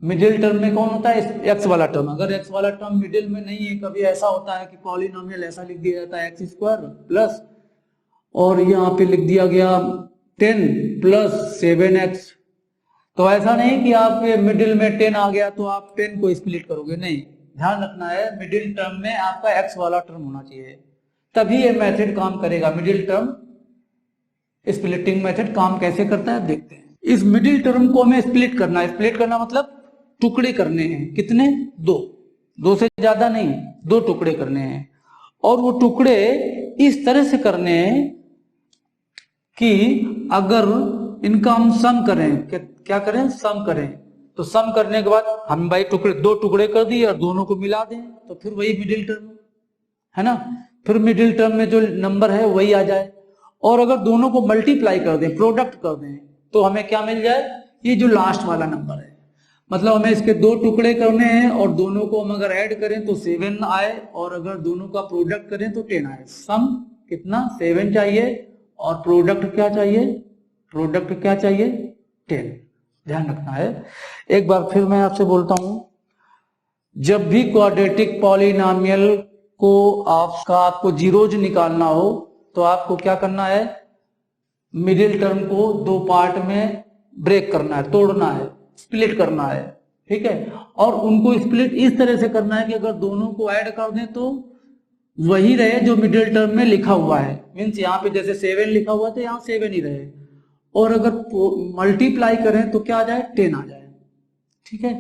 मिडिल टर्म में कौन होता है, x वाला टर्म। अगर x वाला टर्म मिडिल में नहीं है, कभी ऐसा होता है कि पॉलिनोमियल ऐसा लिख दिया जाता है x² प्लस और यहाँ पे लिख दिया गया 10 + 7x। तो ऐसा नहीं कि आप मिडिल में 10 आ गया तो आप 10 को स्प्लिट करोगे, नहीं, ध्यान रखना है मिडिल टर्म में आपका x वाला टर्म होना चाहिए, तभी ये मेथड काम करेगा। मिडिल टर्म स्प्लिटिंग मेथड काम कैसे करता है देखते हैं। इस मिडिल टर्म को हमें स्प्लिट करना है। स्प्लिट करना मतलब टुकड़े करने हैं, कितने, 2 से ज्यादा नहीं, 2 टुकड़े करने हैं। और वो टुकड़े इस तरह से करने हैं कि अगर इनका हम सम करें, क्या करें, सम करें, तो सम करने के बाद हम भाई 2 टुकड़े कर दिए और दोनों को मिला दें तो फिर वही मिडिल टर्म है ना, फिर मिडिल टर्म में जो नंबर है वही आ जाए। और अगर दोनों को मल्टीप्लाई कर दें, प्रोडक्ट कर दें, तो हमें क्या मिल जाए, ये जो लास्ट वाला नंबर है। मतलब हमें इसके 2 टुकड़े करने हैं और दोनों को हम अगर ऐड करें तो 7 आए और अगर दोनों का प्रोडक्ट करें तो 10 आए। सम कितना, 7 चाहिए और प्रोडक्ट क्या चाहिए, 10। ध्यान रखना है। एक बार फिर मैं आपसे बोलता हूं, जब भी क्वाड्रेटिक पॉलिनोमियल को आपको जीरोज निकालना हो तो आपको क्या करना है, मिडिल टर्म को 2 पार्ट में ब्रेक करना है, तोड़ना है, स्प्लिट करना है, ठीक है। और उनको स्प्लिट इस तरह से करना है कि अगर दोनों को ऐड कर दें तो वही रहे जो मिडिल टर्म में लिखा हुआ है। मीन्स यहाँ पे जैसे 7 लिखा हुआ था, यहाँ 7 ही रहे। और अगर मल्टीप्लाई करें तो क्या आ जाए, 10 आ जाए, ठीक है।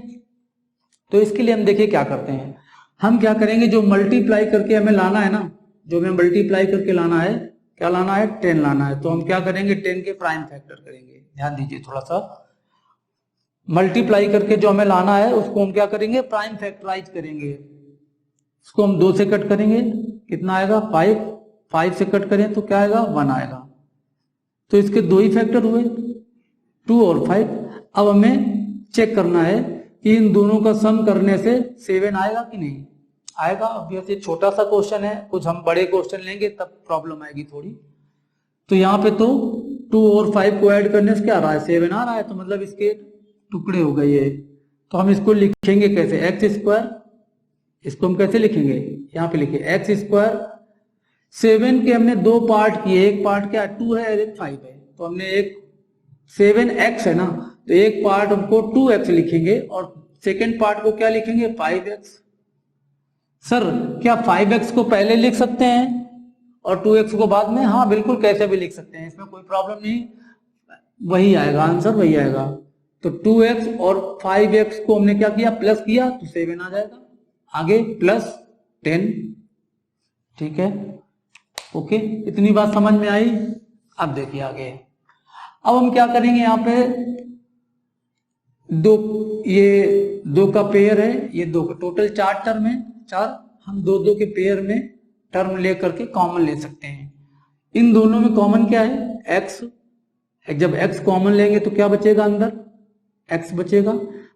तो इसके लिए हम देखिए क्या करते हैं, हम क्या करेंगे, जो मल्टीप्लाई करके हमें लाना है ना, जो हमें मल्टीप्लाई करके लाना है, क्या लाना है, 10 लाना है। तो हम क्या करेंगे, 10 के प्राइम फैक्टर करेंगे। ध्यान दीजिए थोड़ा सा, मल्टीप्लाई करके जो हमें लाना है उसको हम क्या करेंगे, प्राइम फैक्टराइज करेंगे। उसको हम 2 से कट करेंगे, कितना आएगा, 5 से कट करें तो क्या आएगा, 1 आएगा। तो इसके 2 ही फैक्टर हुए, 2 और 5। अब हमें चेक करना है कि इन दोनों का सम करने से 7 आएगा कि नहीं आएगा। अब ये छोटा सा क्वेश्चन है, कुछ हम बड़े क्वेश्चन लेंगे तब प्रॉब्लम आएगी थोड़ी। तो यहाँ पे तो 2 और 5 को ऐड करने से क्या आ रहा है, 7 आ रहा है, तो मतलब इसके टुकड़े हो गए ये। तो हम इसको लिखेंगे कैसे, एक्स स्क्वायर, इसको हम कैसे लिखेंगे, यहाँ पे लिखे एक्स स्क्वायर। 7 के हमने 2 पार्ट किए, एक पार्ट क्या 2 है और एक 5 है, तो हमने एक 7x है ना, तो एक पार्ट हमको 2x लिखेंगे और सेकेंड पार्ट को क्या लिखेंगे 5x। सर क्या 5x को पहले लिख सकते हैं और 2x को बाद में, हाँ बिल्कुल कैसे भी लिख सकते हैं, इसमें कोई प्रॉब्लम नहीं, वही आएगा आंसर, वही आएगा। तो 2x और 5x को हमने क्या किया, प्लस किया तो 7 आ जाएगा, आगे प्लस 10, ठीक है, ओके, इतनी बात समझ में आई। अब देखिए आगे, अब हम क्या करेंगे, यहाँ पे ये 2 का पेयर है, ये 2 का टोटल 4 टर्म है, 4, हम 2 के पेयर में टर्म लेकर के कॉमन ले सकते हैं। इन दोनों में कॉमन क्या है, x, जब x कॉमन लेंगे तो क्या बचेगा अंदर, x बचेगा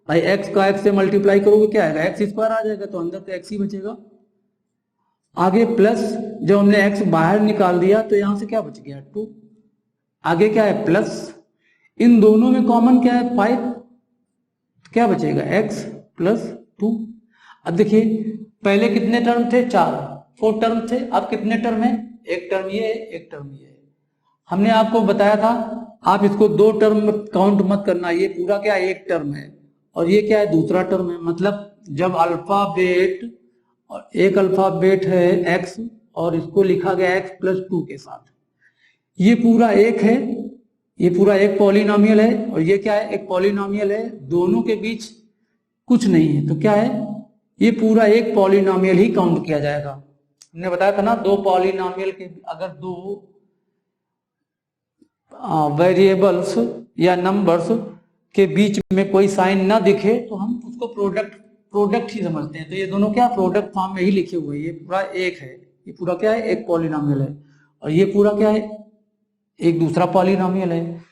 भाई, x का x से मल्टीप्लाई करोगे क्या आएगा, x स्क्वायर आ जाएगा, तो अंदर तो x ही बचेगा। आगे प्लस, जब हमने x बाहर निकाल दिया तो यहां से क्या बच गया 2, आगे क्या है प्लस, इन दोनों में कॉमन क्या है 5, तो क्या बचेगा x प्लस 2। अब देखिए पहले कितने टर्म थे, 4 टर्म थे, अब कितने टर्म है, एक टर्म ये है, एक टर्म ये है। हमने आपको बताया था आप इसको 2 टर्म काउंट मत करना, ये पूरा क्या एक टर्म है और ये क्या है दूसरा टर्म है, मतलब जब अल्फाबेट और एक अल्फाबेट है x और इसको लिखा गया x प्लस 2 के साथ, ये पूरा एक है, ये पूरा एक पॉलिनोमियल है और ये क्या है एक पॉलिनोमियल है, दोनों के बीच कुछ नहीं है, तो क्या है ये पूरा एक पॉलिनोमियल ही काउंट किया जाएगा। हमने बताया था ना 2 पॉलिनोमियल के अगर 2 वेरिएबल्स या नंबर्स के बीच में कोई साइन ना दिखे तो हम उसको प्रोडक्ट ही समझते हैं, तो ये दोनों क्या प्रोडक्ट फॉर्म में ही लिखे हुए हैं, ये पूरा एक है, ये पूरा क्या है एक पॉलिनोमियल है और ये पूरा क्या है एक दूसरा पॉलिनोमियल है,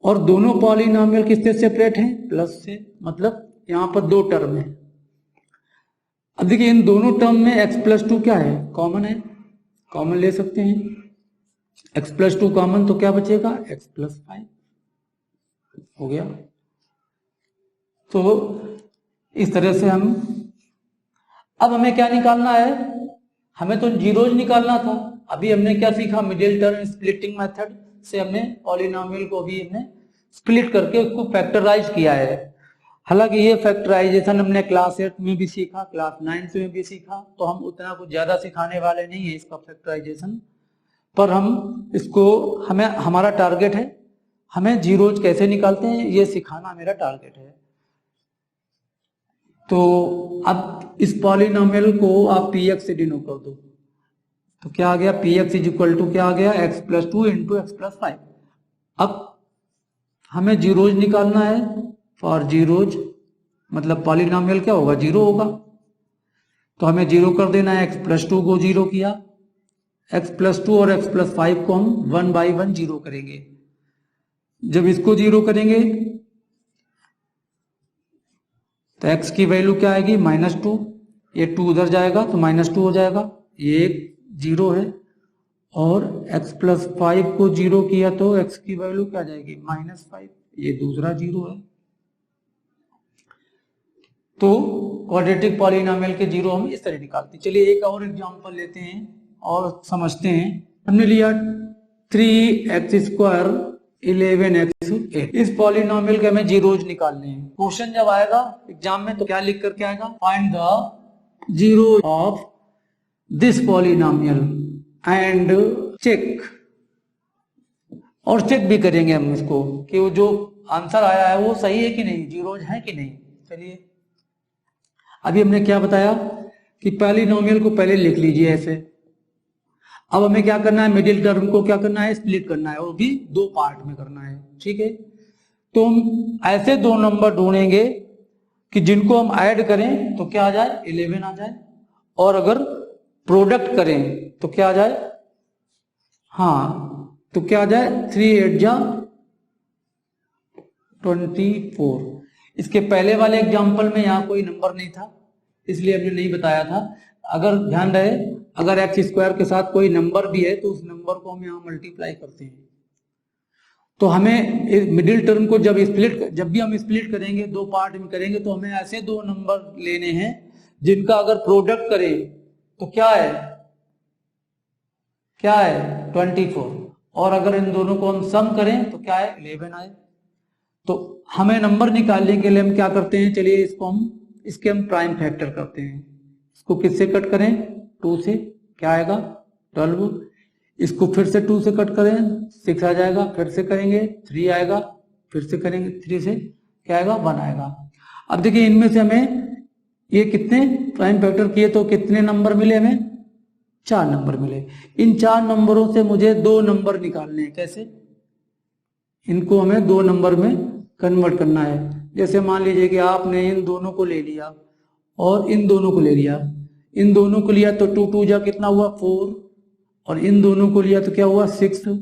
और दोनों पॉलिनोमियल किससे सेपरेट हैं, प्लस से, मतलब यहाँ पर 2 टर्म है। अब देखिए इन दोनों टर्म में x प्लस 2 क्या है, कॉमन है, कॉमन ले सकते हैं, x प्लस 2 कॉमन, तो क्या बचेगा x प्लस 5 हो गया। तो इस तरह से हम, अब हमें क्या निकालना है, हमें तो जीरोज निकालना था। अभी हमने क्या सीखा, मिडिल टर्म स्प्लिटिंग मेथड से हमने पॉलिनोमियल को भी हमने स्प्लिट करके उसको फैक्टराइज किया है। हालांकि ये फैक्टराइजेशन हमने क्लास 8 में भी सीखा, क्लास 9 में भी सीखा, तो हम उतना कुछ ज्यादा सिखाने वाले नहीं है इसका फैक्टराइजेशन, पर हम इसको, हमें हमारा टारगेट है, हमें जीरोज कैसे निकालते हैं ये सिखाना मेरा टारगेट है। तो अब इस पॉलिनोमियल को आप px से डिनोट कर दो, तो क्या आ गया px इज इक्वल टू क्या आ गया x plus 2 into x plus 5। अब हमें जीरोज निकालना है, फॉर जीरोज मतलब पॉलिनोमियल क्या होगा, जीरो होगा, तो हमें जीरो कर देना है, x प्लस 2 को जीरो किया, x प्लस 2 और x प्लस 5 को हम 1 बाई 1 जीरो करेंगे। जब इसको जीरो करेंगे तो x की वैल्यू क्या आएगी -2, ये 2 उधर जाएगा तो -2 हो जाएगा, ये एक जीरो है, और x प्लस 5 को जीरो किया तो x की वैल्यू क्या जाएगी -5, ये दूसरा जीरो है। तो क्वाड्रेटिक पॉलिनोमियल के जीरो हम इस तरह निकालते हैं। चलिए एक और एग्जांपल लेते हैं और समझते हैं। हमने लिया 3x स्क्वायर 11x 8, इस पॉलिनोमियल के हमें जीरोज निकालने हैं। क्वेश्चन जब आएगा एग्जाम में तो क्या लिख करके आएगा, find the zero of this polynomial and check, और चेक भी करेंगे हम इसको कि वो जो आंसर आया है वो सही है कि नहीं, जीरोज है कि नहीं। चलिए अभी हमने क्या बताया कि पॉलिनोमियल को पहले लिख लीजिए ऐसे। अब हमें क्या करना है, मिडिल टर्म को क्या करना है, स्प्लिट करना है, और भी 2 पार्ट में करना है, ठीक है। तो हम ऐसे 2 नंबर ढूंढेंगे कि जिनको हम ऐड करें तो क्या आ जाए 11 आ जाए, और अगर प्रोडक्ट करें तो क्या आ जाए, हाँ तो क्या आ जाए 3 8 जा 24। इसके पहले वाले एग्जाम्पल में यहाँ कोई नंबर नहीं था इसलिए हमने नहीं बताया था। अगर ध्यान रहे, अगर एक्स स्क्वायर के साथ कोई नंबर भी है तो उस नंबर को हम यहाँ मल्टीप्लाई करते हैं। तो हमें मिडिल टर्म को जब भी हम स्प्लिट करेंगे, दो पार्ट में करेंगे, तो हमें ऐसे दो नंबर लेने हैं जिनका अगर प्रोडक्ट करें तो क्या है 24, और अगर इन दोनों को हम सम करें तो क्या है 11 आए। तो हमें नंबर निकालने के लिए हम क्या करते हैं, चलिए इसके हम प्राइम फैक्टर करते हैं। इसको किससे कट करें, 2 से, क्या आएगा 12। इसको फिर से 2 से कट करें 6 आ जाएगा, फिर से करेंगे 3 आएगा, फिर से करेंगे 3 से क्या आएगा 1 आएगा। अब देखिए इनमें से हमें ये कितने प्राइम फैक्टर किए तो कितने नंबर मिले, हमें 4 नंबर मिले। इन 4 नंबरों से मुझे 2 नंबर निकालने हैं। कैसे, इनको हमें 2 नंबर में कन्वर्ट करना है। जैसे मान लीजिए कि आपने इन दोनों को ले लिया और इन दोनों को ले लिया। इन दोनों को लिया तो 2 2 जा कितना हुआ 4, और इन दोनों को लिया तो क्या हुआ 6।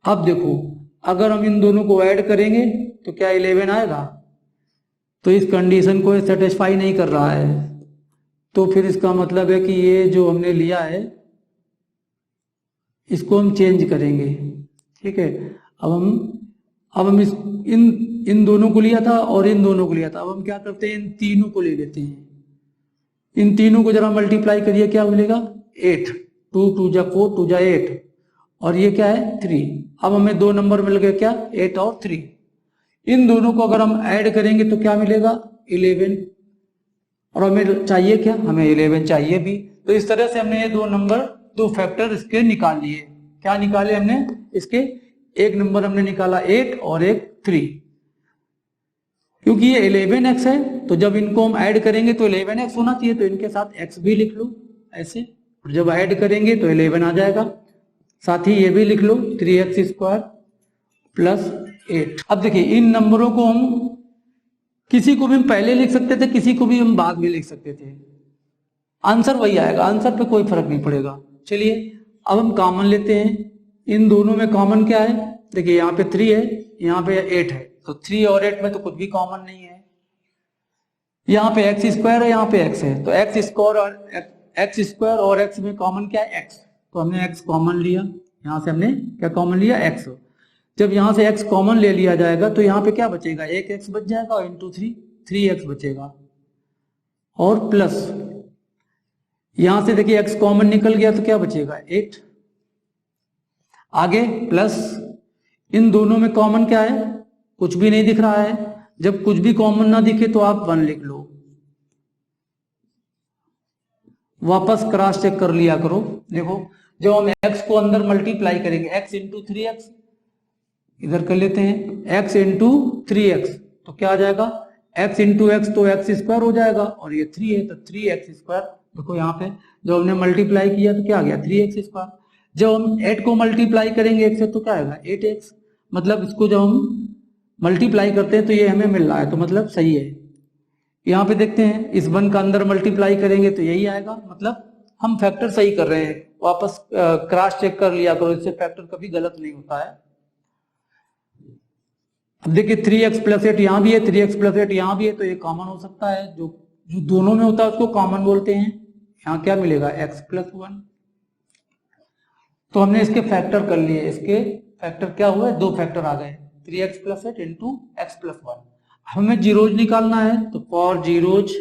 अब देखो अगर हम इन दोनों को ऐड करेंगे तो क्या 11 आएगा, तो इस कंडीशन को सेटिस्फाई नहीं कर रहा है। तो फिर इसका मतलब है कि ये जो हमने लिया है इसको हम चेंज करेंगे। ठीक है, अब हम इन दोनों को लिया था और इन दोनों को लिया था। अब हम क्या करते हैं, इन तीनों को ले लेते हैं। इन तीनों को जरा मल्टीप्लाई करिए, क्या मिलेगा 8, 2 2 जा 4, 2 जा 8, और ये क्या है 3। अब हमें 2 नंबर मिल गए, क्या 8 और 3। इन दोनों को अगर हम ऐड करेंगे तो क्या मिलेगा 11, और हमें चाहिए क्या, हमें 11 चाहिए भी। तो इस तरह से हमने ये 2 नंबर, 2 फैक्टर इसके निकाल लिए। क्या निकाले हमने, इसके एक नंबर हमने निकाला 8 और एक 3। क्योंकि ये 11x है तो जब इनको हम ऐड करेंगे तो 11x होना चाहिए, तो इनके साथ x भी लिख लो ऐसे, और जब ऐड करेंगे तो 11 आ जाएगा। साथ ही ये भी लिख लो 3x² प्लस 8। अब देखिए इन नंबरों को हम किसी को भी हम पहले लिख सकते थे, किसी को भी हम बाद में लिख सकते थे, आंसर वही आएगा, आंसर पे कोई फर्क नहीं पड़ेगा। चलिए अब हम कॉमन लेते हैं। इन दोनों में कॉमन क्या है, देखिए यहाँ पे 3 है, यहाँ पे 8 है, तो 3 और 8 में तो कुछ भी कॉमन नहीं है। यहाँ पे x² है, यहाँ पे x है, तो x² और x में कॉमन क्या है x, तो हमने x कॉमन लिया। यहाँ से हमने क्या कॉमन लिया x। जब यहाँ से x कॉमन ले लिया जाएगा तो यहाँ पे क्या बचेगा, एक x बच जाएगा, और इंटू 3x बचेगा, और प्लस यहां से देखिए x कॉमन निकल गया तो क्या बचेगा 8। आगे प्लस इन दोनों में कॉमन क्या है, कुछ भी नहीं दिख रहा है। जब कुछ भी कॉमन ना दिखे तो आप 1 लिख लो, वापस क्रॉस चेक कर लिया करो। देखो जब हम x को अंदर मल्टीप्लाई करेंगे, x इंटू 3x, इधर कर लेते हैं x इंटू 3x, तो क्या आ जाएगा x इंटू x, तो x² हो जाएगा, और ये 3 है तो 3x²। देखो यहाँ पे जब हमने मल्टीप्लाई किया तो क्या आ गया 3x²। जब हम 8 को मल्टीप्लाई करेंगे x से तो क्या आएगा 8x। मतलब इसको जब हम मल्टीप्लाई करते हैं तो ये हमें मिल रहा है, तो मतलब सही है। यहाँ पे देखते हैं इस 1 का अंदर मल्टीप्लाई करेंगे तो यही आएगा, मतलब हम फैक्टर सही कर रहे हैं। वापस क्रॉस चेक कर लिया करो, इससे फैक्टर कभी गलत नहीं होता है। अब देखिए 3x प्लस 8 यहाँ भी है, 3x प्लस 8 यहाँ भी है, तो ये कॉमन हो सकता है। जो दोनों में होता है उसको कॉमन बोलते हैं। यहाँ क्या मिलेगा x प्लस 1। तो हमने इसके फैक्टर कर लिए, इसके फैक्टर क्या हुए, 2 फैक्टर आ गए, 3x plus 8 into x plus 1। हमें जीरोज निकालना है, तो फॉर जीरोज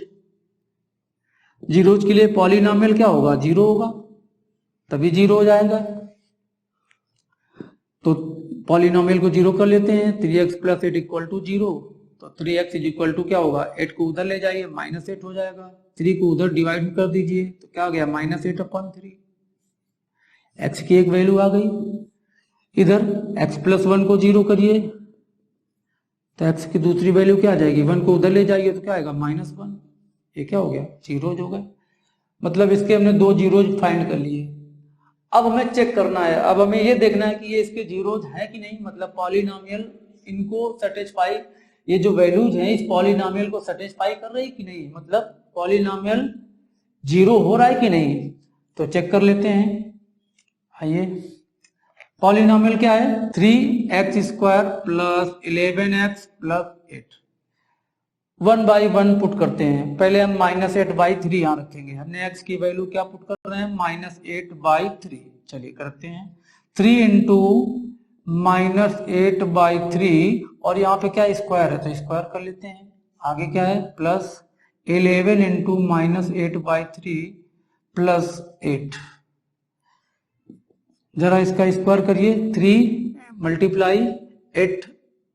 के लिए पॉलिनोमियल क्या होगा 0 होगा, तभी 0 हो जाएगा। तो पॉलिनोमियल को 0 कर लेते हैं, 3x प्लस 8 इक्वल टू 0, तो 3x इज इक्वल टू क्या होगा, 8 को उधर ले जाइए -8 हो जाएगा, 3 को उधर डिवाइड कर दीजिए तो क्या आ गया -8/3। x की एक वैल्यू आ गई। इधर x प्लस 1 को 0 करिए तो x की दूसरी वैल्यू क्या आ जाएगी, 1 को उधर ले जाइए तो क्या आएगा -1। ये क्या हो गया, जीरोज हो गए। मतलब इसके हमने 2 जीरोज फाइंड कर लिए। अब हमें चेक करना है, अब हमें ये देखना है कि ये इसके जीरोज है कि नहीं, मतलब पॉलिनोमियल इनको सेटिस्फाई, ये जो वैल्यूज हैं इस पॉलिनोमियल को सेटिस्फाई कर रही कि नहीं, मतलब पॉलिनोमियल 0 हो रहा है कि नहीं। तो चेक कर लेते हैं। आइए, पॉलिनोमियल क्या है 3x² plus 11x plus 8। 1/1 put करते हैं। पहले हम -8/3 यहाँ रखेंगे। हमने x की वैल्यू क्या पुट कर रहे हैं, -8/3। चलिए करते हैं। 3 इंटू -8/3 और यहाँ पे क्या स्क्वायर है तो स्क्वायर कर लेते हैं। आगे क्या है प्लस 11 इंटू -8/3 प्लस 8। जरा इसका स्क्वायर करिए। 3 मल्टीप्लाई 8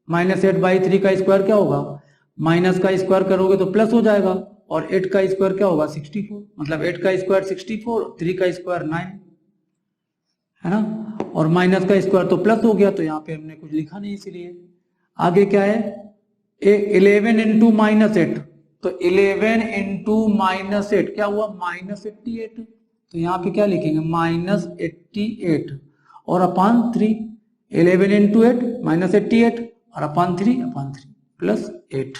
-8/3 का स्क्वायर क्या होगा, माइनस का स्क्वायर करोगे तो प्लस हो जाएगा, और 8 का स्क्वायर क्या होगा 64, मतलब 8 का स्क्वायर 64, 3 का स्क्वायर 9 है ना, और माइनस का स्क्वायर तो प्लस हो गया, तो यहाँ पे हमने कुछ लिखा नहीं इसीलिए। आगे क्या है 11 इंटू -8, तो 11 इंटू -8 क्या हुआ -88, तो यहाँ पे क्या लिखेंगे -88 और अपान 3। 11 इंटू 8 -88 और अपान 3 प्लस 8।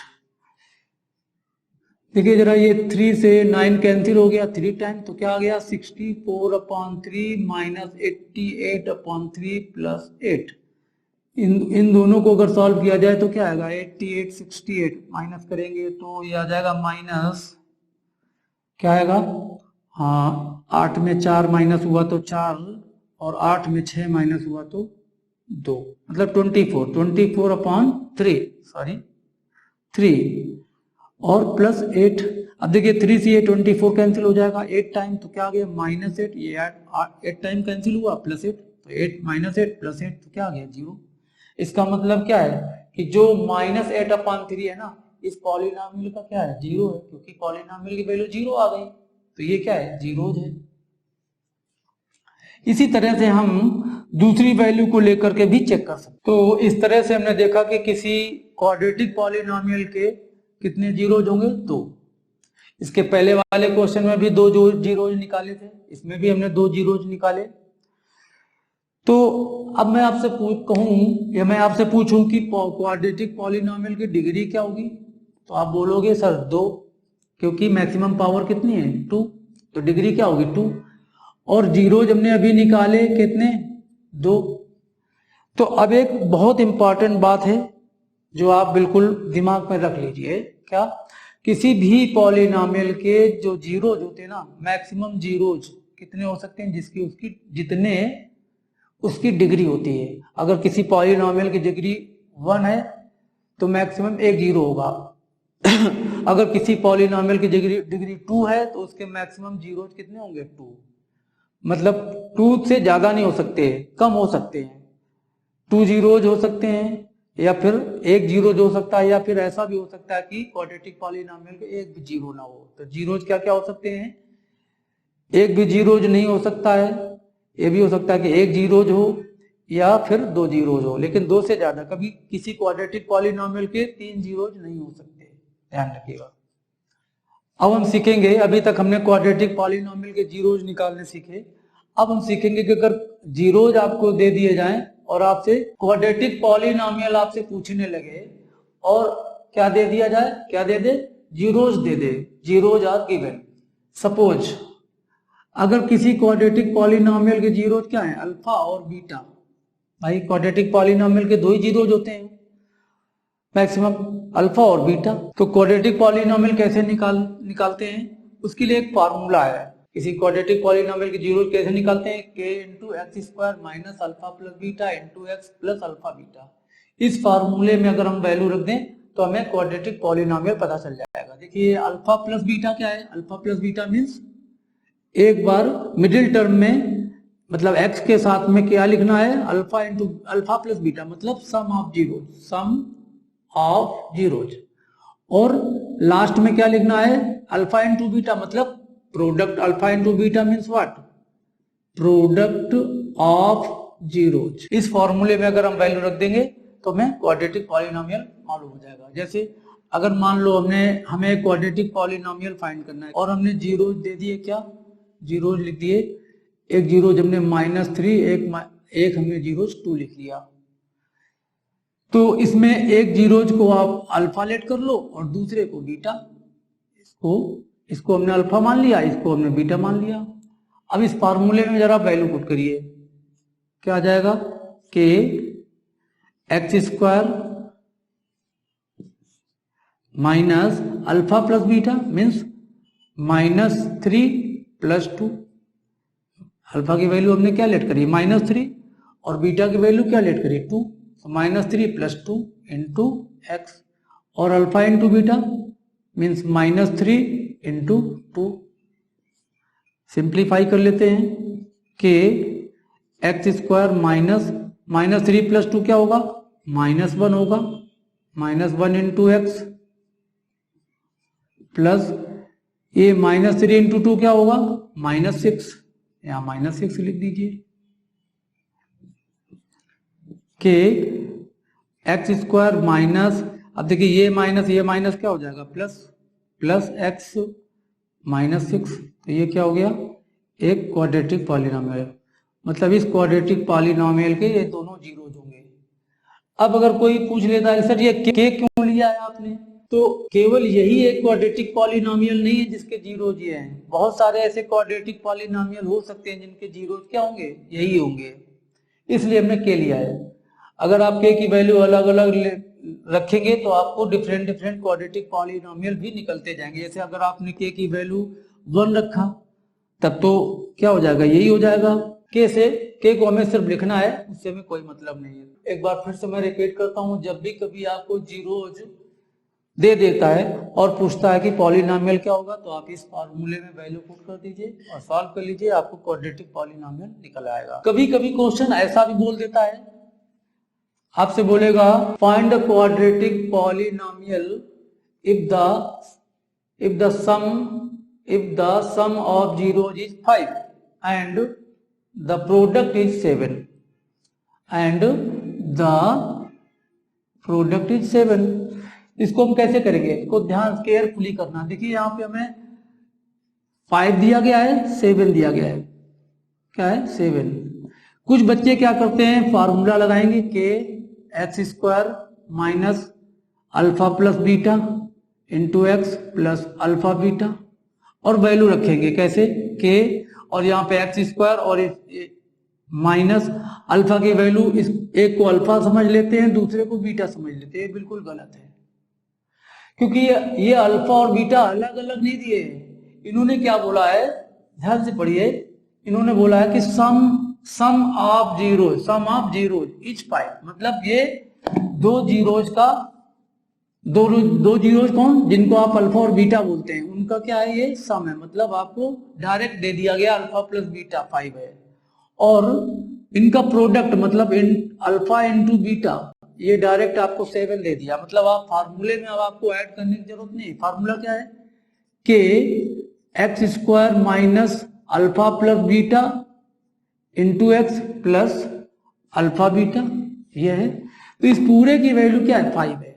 देखिए जरा ये 3 से 9 कैंसिल हो गया 3 टाइम, तो क्या आ गया 64/3 -88/3 प्लस 8। इन दोनों को अगर सॉल्व किया जाए तो क्या आएगा 88 68 माइनस करेंगे तो ये आ जाएगा माइनस क्या आएगा, हाँ 8 में 4 माइनस हुआ तो 4 और 8 में 6 माइनस हुआ तो 2, मतलब 24/3 और प्लस 8। अब देखिए 3 से ये 24 कैंसिल हो जाएगा 8 टाइम, तो क्या आ गया -8, ये 8 टाइम कैंसिल हुआ प्लस 8, तो 8 -8 प्लस 8 तो क्या आ गया 0। इसका मतलब क्या है कि जो -8/3 है ना, इस पॉलिनॉमियल का क्या है 0 है, क्योंकि पॉलिनॉमियल की वैल्यू 0 आ गई, तो ये क्या है 0 है। इसी तरह से हम दूसरी वैल्यू को लेकर के भी चेक कर सकते। तो इस तरह से हमने देखा कि किसी क्वाड्रेटिक पॉलिनॉमियल के कितने जीरोज होंगे 2। इसके पहले वाले क्वेश्चन में भी 2 जीरोज निकाले थे, इसमें भी हमने 2 जीरोज निकाले। तो अब मैं आपसे कहूं या मैं आपसे पूछूं कि क्वाड्रेटिक पॉलिनॉमियल की डिग्री क्या होगी, तो आप बोलोगे सर 2, क्योंकि मैक्सिमम पावर कितनी है 2, तो डिग्री क्या होगी 2। और जीरोज हमने अभी निकाले कितने 2। तो अब एक बहुत इंपॉर्टेंट बात है जो आप बिल्कुल दिमाग में रख लीजिए, क्या किसी भी पॉलिनॉमियल के जो जीरोज होते हैं ना, मैक्सिमम जीरोज कितने हो सकते हैं जिसकी उसकी जितने उसकी डिग्री होती है। अगर किसी पॉलिनॉमियल की डिग्री 1 है तो मैक्सिमम 1 जीरो होगा। अगर किसी पॉलिनॉमियल की डिग्री 2 है तो उसके मैक्सिमम जीरोज कितने होंगे 2, मतलब 2 से ज्यादा नहीं हो सकते, कम हो सकते हैं। 2 जीरोज हो सकते हैं या फिर 1 जीरोज हो सकता है, या फिर ऐसा भी हो सकता है कि क्वाड्रेटिक पॉलिनॉमियल के एक भी जीरो ना हो। तो जीरोज क्या क्या हो सकते हैं, एक भी जीरोज नहीं हो सकता है, ये भी हो सकता है कि 1 जीरोज हो या फिर 2 जीरोज हो, लेकिन 2 से ज्यादा कभी किसी क्वाड्रेटिक पॉलिनॉमियल के 3 जीरोज नहीं हो सकते, ध्यान रखिएगा। अब हम सीखेंगे, अभी तक हमने क्वाड्रेटिक पॉलिनॉमियल के जीरोज निकालने सीखे। अब हम सीखेंगे कि अगर जीरोज आपको दे दिए जाएं और आपसे क्वाड्रेटिक पॉलिनॉमियल आपसे पूछने लगे और क्या दे दिया जाए, क्या दे दे, जीरोज दे दे, जीरोज आर गिवन। सपोज अगर किसी क्वाड्रेटिक पॉलिनॉमियल के जीरोज क्या है अल्फा और बीटा, भाई क्वाड्रेटिक पॉलिनॉमियल के 2 ही जीरोज होते हैं मैक्सिमम, अल्फा और बीटा। तो क्वाड्रेटिक पॉलिनॉमियल कैसे निकालते हैं, उसके लिए एक फार्मूला है। किसी क्वाड्रेटिक पॉलिनॉमियल के जीरोज कैसे निकालते हैं, k into x square minus alpha plus beta into x plus alpha beta. इस फार्मूले में अगर हम वैल्यू रख दें तो हमें क्वाड्रेटिक पॉलिनॉमियल पता चल जाएगा। देखिए अल्फा प्लस बीटा क्या है, अल्फा प्लस बीटा मीन्स एक बार मिडिल टर्म में, मतलब x के साथ में क्या लिखना है, alpha into alpha plus beta, मतलब sum of zeros, sum of zeros. और लास्ट में क्या लिखना है, अल्फा इंटू बीटा, मतलब product. Alpha into beta means what, product of zeros. इस फॉर्मूले में अगर हम वैल्यू रख देंगे तो हमें क्वाड्रेटिक पॉलिनॉमियल मालूम हो जाएगा। जैसे अगर मान लो हमें क्वाड्रेटिक पॉलिनॉमियल फाइंड करना है और हमने जीरोज दे दिए, क्या जीरोज लिख दिए, एक जीरोज हमने -3, एक हमने जीरोज 2 लिख लिया। तो इसमें एक जीरोज को आप अल्फा लेट कर लो और दूसरे को बीटा। इसको हमने अल्फा मान लिया, इसको हमने बीटा मान लिया। अब इस फार्मूले में जरा वैल्यू पुट करिए, क्या आ जाएगा, k x square minus alpha plus beta means -3 + 2। Alpha की वैल्यू हमने क्या लेट करी -3 और बीटा की वैल्यू क्या लेट करी 2, तो -3 + 2 इंटू एक्स और alpha into beta means -3 into 2। Simplify कर लेते हैं कि x² -3 + 2 क्या होगा -1 होगा, -1 इंटू एक्स प्लस ये -3 इंटू 2 क्या होगा -6, यहाँ -6 लिख दीजिए कि x² माइनस, अब देखिए ये माइनस क्या हो जाएगा प्लस x -6, तो ये क्या हो गया एक क्वाड्रेटिक पॉलिनोमियल। मतलब इस क्वाड्रेटिक पॉलिनोमियल के ये दोनों जीरोज होंगे। अब अगर कोई पूछ लेता है सर ये के क्यों लिया है आपने, तो केवल यही एक क्वाड्रेटिक पॉलिनोमियल नहीं है जिसके जीरोज ये हैं, बहुत सारे ऐसे क्वाड्रेटिक पॉलिनोमियल हो सकते हैं जिनके जीरोज क्या होंगे यही होंगे, इसलिए हमने के लिया है। अगर आप के की वैल्यू अलग अलग रखेंगे तो आपको डिफरेंट क्वाड्रेटिक पॉलिनोमियल भी निकलते जाएंगे। जैसे अगर आपने के की वैल्यू 1 रखा तब तो क्या हो जाएगा यही हो जाएगा के से, के को हमें सिर्फ लिखना है, उससे हमें कोई मतलब नहीं है। एक बार फिर से मैं रिपीट करता हूं, जब भी कभी आपको जीरोज दे देता है और पूछता है कि पॉलिनोमियल क्या होगा तो आप इस फार्मूले में वैल्यू पुट कर दीजिए और सॉल्व कर लीजिए, आपको क्वाड्रेटिक पॉलिनोमियल निकल आएगा। कभी कभी क्वेश्चन ऐसा भी बोल देता है, आपसे बोलेगा find the quadratic polynomial if the sum of zeros is 5 and the product is 7 इसको हम कैसे करेंगे, इसको ध्यान केयरफुली करना। देखिए यहाँ पे हमें 5 दिया गया है, 7 दिया गया है, क्या है 7। कुछ बच्चे क्या करते हैं फार्मूला लगाएंगे के x² minus alpha plus beta into x plus alpha beta और वैल्यू रखेंगे कैसे के, और यहाँ पे x² और माइनस अल्फा की वैल्यू, इस एक को अल्फा समझ लेते हैं दूसरे को बीटा समझ लेते हैं। बिल्कुल गलत है, क्योंकि ये अल्फा और बीटा अलग अलग नहीं दिए, इन्होंने क्या बोला है ध्यान से पढ़िए, इन्होंने बोला है कि सम ऑफ जीरोज इच 5, मतलब ये दो जीरोज कौन जिनको आप अल्फा और बीटा बोलते हैं उनका क्या है ये सम है, मतलब आपको डायरेक्ट दे दिया गया अल्फा प्लस बीटा 5 है, और इनका प्रोडक्ट मतलब अल्फा इंटू बीटा ये डायरेक्ट आपको 7 दे दिया। मतलब आप फार्मूले में अब आपको ऐड करने की जरूरत नहीं, फार्मूला क्या है कि x² minus alpha plus beta into x plus alpha beta ये है, तो इस पूरे की वैल्यू क्या है 5 है।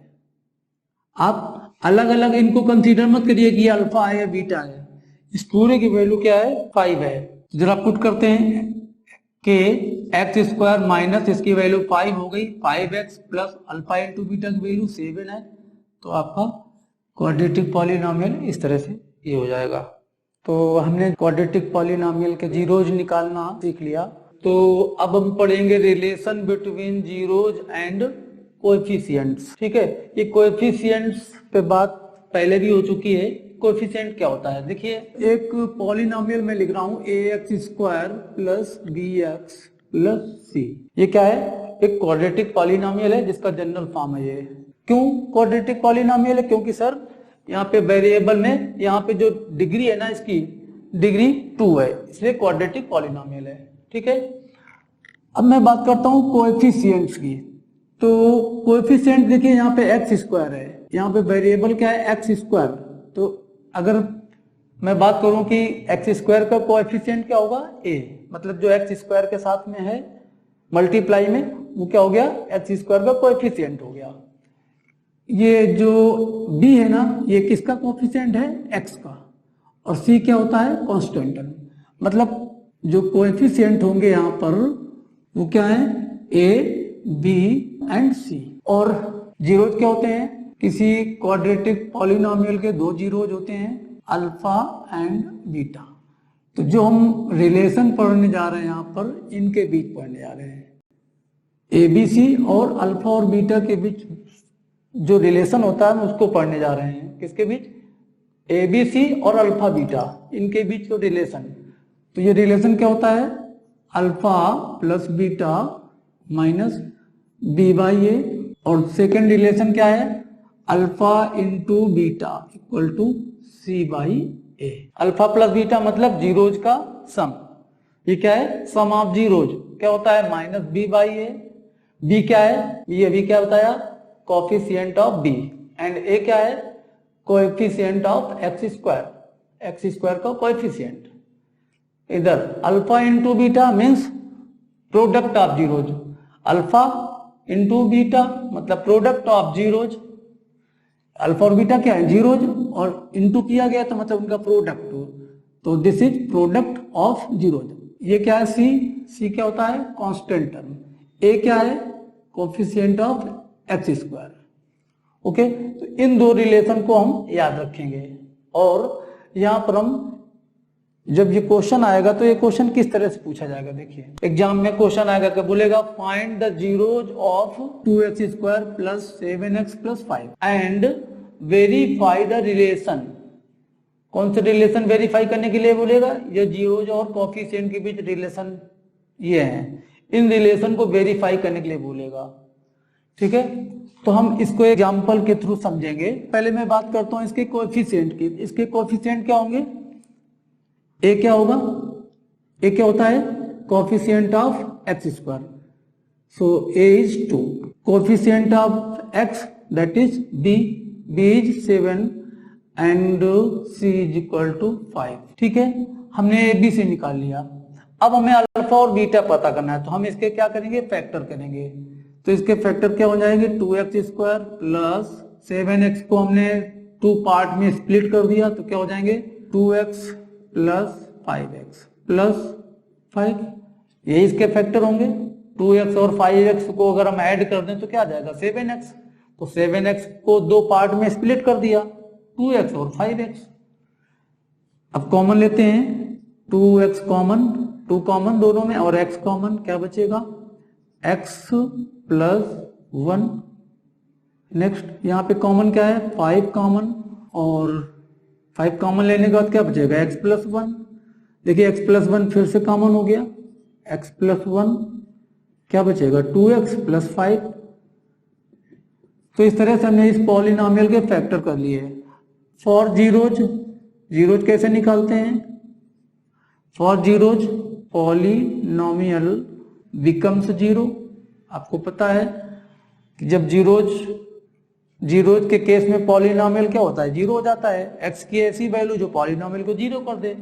आप अलग अलग इनको कंसीडर मत करिए कि ये अल्फा है या बीटा है, इस पूरे की वैल्यू क्या है 5 है। जरा पुट करते हैं कि x² माइनस इसकी वैल्यू 5 हो गई, 5x plus alpha into beta की वैल्यू 7 है, तो आपका क्वाड्रेटिक पॉलिनोमियल इस तरह से ये हो जाएगा। तो हमने क्वाड्रेटिक पॉलिनोमियल के जीरोज निकालना सीख लिया। तो अब हम पढ़ेंगे relation between zeros and coefficients. ठीक है, ये कोएफिशिएंट्स पे बात पहले भी हो चुकी है। कोएफिशिएंट क्या होता है, देखिए एक पॉलिनोमियल में लिख रहा हूं ax² plus bx plus c, ये क्या है एक क्वाड्रेटिक पॉलिनोमियल है जिसका जनरल फॉर्म है ये। क्यों क्वाड्रेटिक पॉलिनोमियल है, क्योंकि सर यहाँ पे वेरिएबल में यहाँ पे जो डिग्री है ना इसकी डिग्री 2 है, इसलिए क्वाड्रेटिक पॉलिनोमियल है। ठीक है, अब मैं बात करता हूँ कोएफिशिएंट्स की। तो कोएफिशिएंट देखिए यहाँ पे x² है, यहाँ पे वेरिएबल क्या है x², तो अगर मैं बात करूं कि x² का कोएफिशिएंट क्या होगा a, मतलब जो x² के साथ में है मल्टीप्लाई में वो क्या हो गया x² का कोएफिशिएंट हो गया। ये जो b है ना ये किसका कोएफिशिएंट है x का, और c क्या होता है कांस्टेंट। मतलब जो कोएफिशिएंट होंगे यहाँ पर वो क्या है a b एंड c, और जीरोज क्या होते हैं किसी क्वाड्रेटिक पॉलिनोमियल के दो जीरोज होते हैं अल्फा एंड बीटा। तो जो हम रिलेशन पढ़ने जा रहे हैं यहाँ पर इनके बीच पढ़ने जा रहे हैं, ABC और अल्फा और बीटा के बीच जो रिलेशन होता है हम उसको पढ़ने जा रहे हैं, किसके बीच, ए बी सी और अल्फा बीटा, इनके बीच जो रिलेशन। तो ये रिलेशन क्या होता है, alpha plus beta minus b by a, और सेकेंड रिलेशन क्या है, alpha into beta equal to c by a. Alpha plus beta मतलब जीरोज का सम, ये क्या है, सम ऑफ जीरोज, क्या होता है, minus b by a. B क्या है, ये बी क्या बताया, coefficient of b, and a क्या है, कोएफिशिएंट ऑफ एक्स स्क्वायर का कोएफिशिएंट। इधर alpha into beta means product of zeros, alpha into beta मतलब प्रोडक्ट ऑफ जीरोज, अल्फा और बीटा क्या है, जीरोज, और इंटू किया गया तो मतलब उनका प्रोडक्ट, तो this is product of zeros. ये क्या है, सी क्या होता है, कांस्टेंट टर्म, ए क्या है, coefficient of x square. Okay, तो इन दो रिलेशन को हम याद रखेंगे, और यहां पर हम जब ये क्वेश्चन आएगा तो ये क्वेश्चन किस तरह से पूछा जाएगा, देखिए एग्जाम में क्वेश्चन आएगा कि बोलेगा find the zeros of 2x square plus 7x plus 5 and verify the relation. कौन से रिलेशन वेरीफाई करने के लिए बोलेगा, ये जीरोज और कोफिशिएंट के बीच रिलेशन ये है, इन रिलेशन को वेरीफाई करने के लिए बोलेगा। ठीक है, तो हम इसको एग्जाम्पल के थ्रू समझेंगे। पहले मैं बात करता हूं इसके कोएफिशिएंट की। इसके कोएफिशिएंट क्या होंगे, ए क्या होगा, ए क्या होता है, coefficient of x square, so a is 2, coefficient of x that is b is 7 and c is equal to 5। ठीक है, हमने ए बी सी निकाल लिया। अब हमें अल्फा और बीटा पता करना है, तो हम इसके क्या करेंगे, फैक्टर करेंगे। तो इसके फैक्टर क्या हो जाएंगे, 2x स्क्वायर प्लस 7x को हमने 2 पार्ट में स्प्लिट कर दिया, तो क्या हो जाएंगे 2x प्लस 5x प्लस 5, ये इसके फैक्टर होंगे। 2x और 5x को अगर हम ऐड कर दें तो क्या आ जाएगा 7x, तो 7x को 2 पार्ट में स्प्लिट कर दिया, 2x और 5x। अब कॉमन लेते हैं, 2x कॉमन, 2 कॉमन दोनों में, और x कॉमन, क्या बचेगा x प्लस 1। नेक्स्ट यहाँ पे कॉमन क्या है, 5 कॉमन, और 5 कॉमन लेने के बाद क्या बचेगा x प्लस 1। देखिए x प्लस 1 फिर से कॉमन हो गया, x प्लस 1 क्या बचेगा 2x प्लस 5। तो इस तरह से हमने इस पॉलिनोमियल के फैक्टर कर लिए। फॉर जीरोज, जीरोज कैसे निकालते हैं, for zeros polynomial becomes zero. आपको पता है कि जब जीरोज के केस में पॉलिनोमियल क्या होता है, जीरो हो जाता है, x की ऐसी वैल्यू जो पॉलिनोमियल को जीरो कर दे।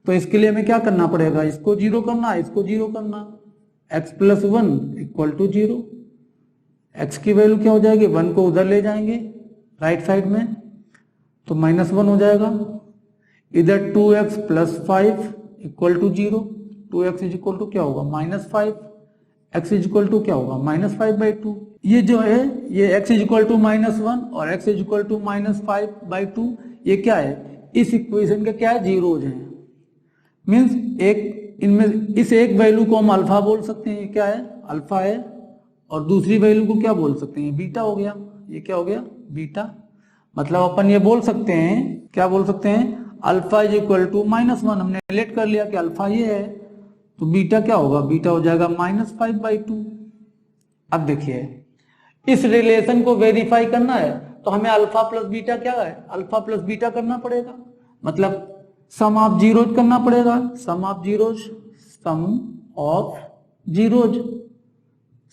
तो इसके लिए हमें क्या करना पड़ेगा, इसको जीरो करना, इसको जीरो करना, x plus 1 equal to 0। x की वैल्यू क्या हो जाएगी, 1 को उधर ले जाएंगे राइट साइड में, तो -1 हो जाएगा। इधर 2x plus 5 equal to 0, 2x is equal to क्या होगा -5, x इज इक्वल टू क्या होगा -5/2। ये जो है ये x इज इक्वल टू -1 और x इज इक्वल टू -5/2, ये क्या है, इस इक्वेशन के क्या है, जीरोज हैं। मीन्स एक इनमें इस एक वैल्यू को हम अल्फा बोल सकते हैं, क्या है अल्फा है, और दूसरी वैल्यू को क्या बोल सकते हैं, बीटा हो गया। ये क्या हो गया, बीटा। मतलब अपन ये बोल सकते हैं, क्या बोल सकते हैं, अल्फा इज इक्वल टू -1, हमने रिलेट कर लिया कि अल्फा ये है, तो बीटा क्या होगा, बीटा हो जाएगा -5/2। अब देखिए इस रिलेशन को वेरीफाई करना है तो हमें अल्फा प्लस बीटा क्या है, अल्फा प्लस बीटा करना पड़ेगा, मतलब सम ऑफ जीरोज करना पड़ेगा, sum of zeros, sum of zeros,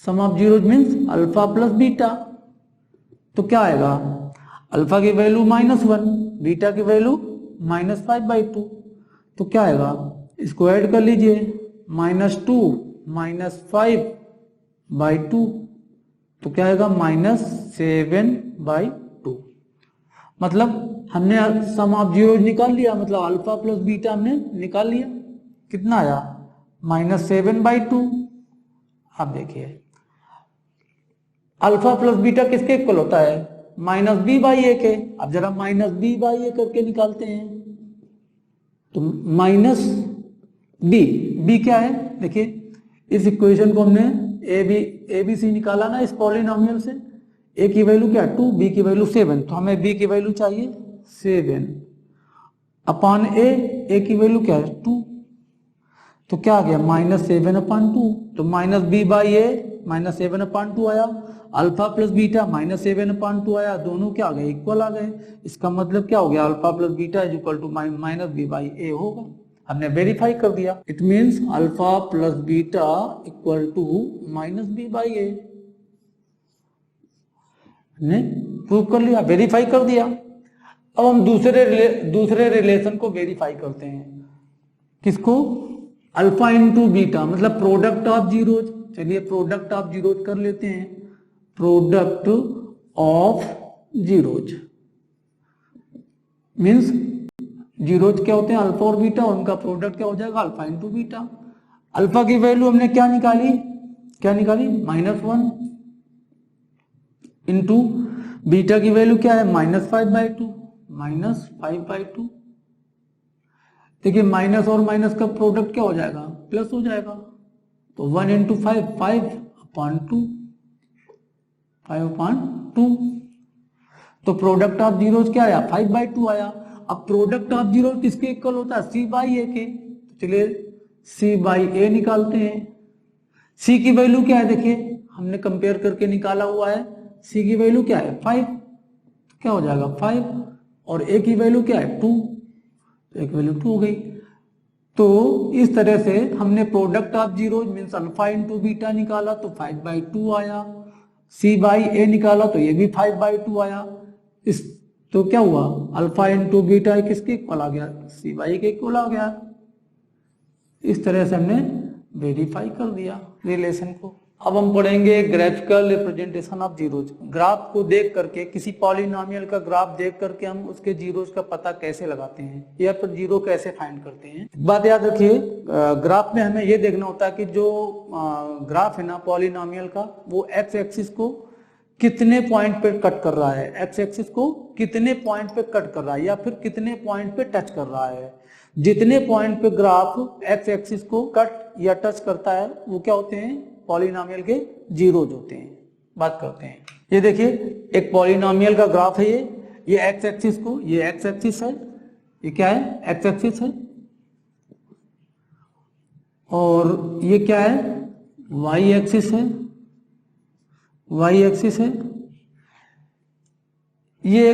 sum of zeros means alpha plus beta. तो क्या आएगा, अल्फा की वैल्यू -1, बीटा की वैल्यू -5/2, तो क्या आएगा, इसको ऐड कर लीजिए, -2 -5/2, तो क्या आएगा -7/2। मतलब हमने सम ऑफ जीरोज निकाल लिया, मतलब अल्फा प्लस बीटा हमने निकाल लिया, कितना आया -7/2। अब देखिए अल्फा प्लस बीटा किसके इक्वल होता है, -b/a के। अब जरा -b/a करके निकालते हैं, तो -b क्या है, देखिए इस इक्वेशन को हमने ए बी सी निकाला ना इस पॉलिनोमियल से, ए की वैल्यू क्या है 2, बी की वैल्यू 7, तो हमें बी की वैल्यू चाहिए 7 अपॉन ए की वैल्यू क्या है 2, तो क्या आ गया -7/2, तो माइनस बी बाई ए -7/2 आया, अल्फा प्लस बीटा -7/2 आया, दोनों क्या आ गए इक्वल आ गए। इसका मतलब क्या हो गया alpha plus beta is equal to minus b by a होगा। हमने वेरीफाई कर दिया, it means alpha plus beta equal to minus b by a, ने प्रूव कर लिया, वेरीफाई कर दिया। अब हम दूसरे रिलेशन को वेरीफाई करते हैं, किसको, अल्फा इंटू बीटा, मतलब प्रोडक्ट ऑफ जीरोज। चलिए प्रोडक्ट ऑफ जीरोज कर लेते हैं, product of zeros means zeros क्या होते हैं अल्फा और बीटा, उनका प्रोडक्ट क्या हो जाएगा अल्फा इंटू बीटा। अल्फा की वैल्यू हमने क्या निकाली -1 इंटू बीटा की वैल्यू क्या है -5/2 देखिए माइनस और माइनस का प्रोडक्ट क्या हो जाएगा प्लस हो जाएगा, तो 1 इंटू 5/2 तो प्रोडक्ट ऑफ जीरोज क्या आया 5/2 आया। अब प्रोडक्ट ऑफ जीरो किसके इक्वल होता है सी बाई ए के, तो चलिए सी बाई ए निकालते हैं। सी की वैल्यू क्या है देखिए हमने कंपेयर करके निकाला हुआ है, सी की वैल्यू क्या है 5, तो क्या हो जाएगा 5 और ए की वैल्यू क्या है 2, तो एक वैल्यू 2 हो गई। तो इस तरह से हमने product of zeros means alpha into beta निकाला तो 5/2 आया, सी बाई ए निकाला तो ये भी 5/2 आया। इस तो क्या हुआ अल्फा इंटू बीटा किसके इक्वल आ गया सी बाई के इक्वल आ गया। इस तरह से हमने वेरीफाई कर दिया रिलेशन को। अब हम पढ़ेंगे graphical representation of zeros. Graph को देख करके किसी पॉलिनोमियल का ग्राफ देख करके हम उसके जीरोज का पता कैसे लगाते हैं या फिर जीरो कैसे फाइंड करते हैं। बात याद रखिए ग्राफ में हमें ये देखना होता है कि जो ग्राफ है ना पॉलिनोमियल का वो एक्स एक्सिस को कितने पॉइंट पे कट कर रहा है, एक्स एक्सिस को कितने पॉइंट पे कट कर रहा है या फिर कितने पॉइंट पे टच कर रहा है। जितने पॉइंट पे ग्राफ एक्स एक्सिस को कट या टच करता है वो क्या होते हैं पॉलिनोमियल के जीरोज होते हैं। बात करते हैं, ये देखिए एक पॉलिनोमियल का ग्राफ है, ये एक्स एक्सिस को, ये एक्स एक्सिस है, ये क्या है एक्स एक्सिस है, और ये क्या है वाई एक्सिस है, वाई एक्सिस है। ये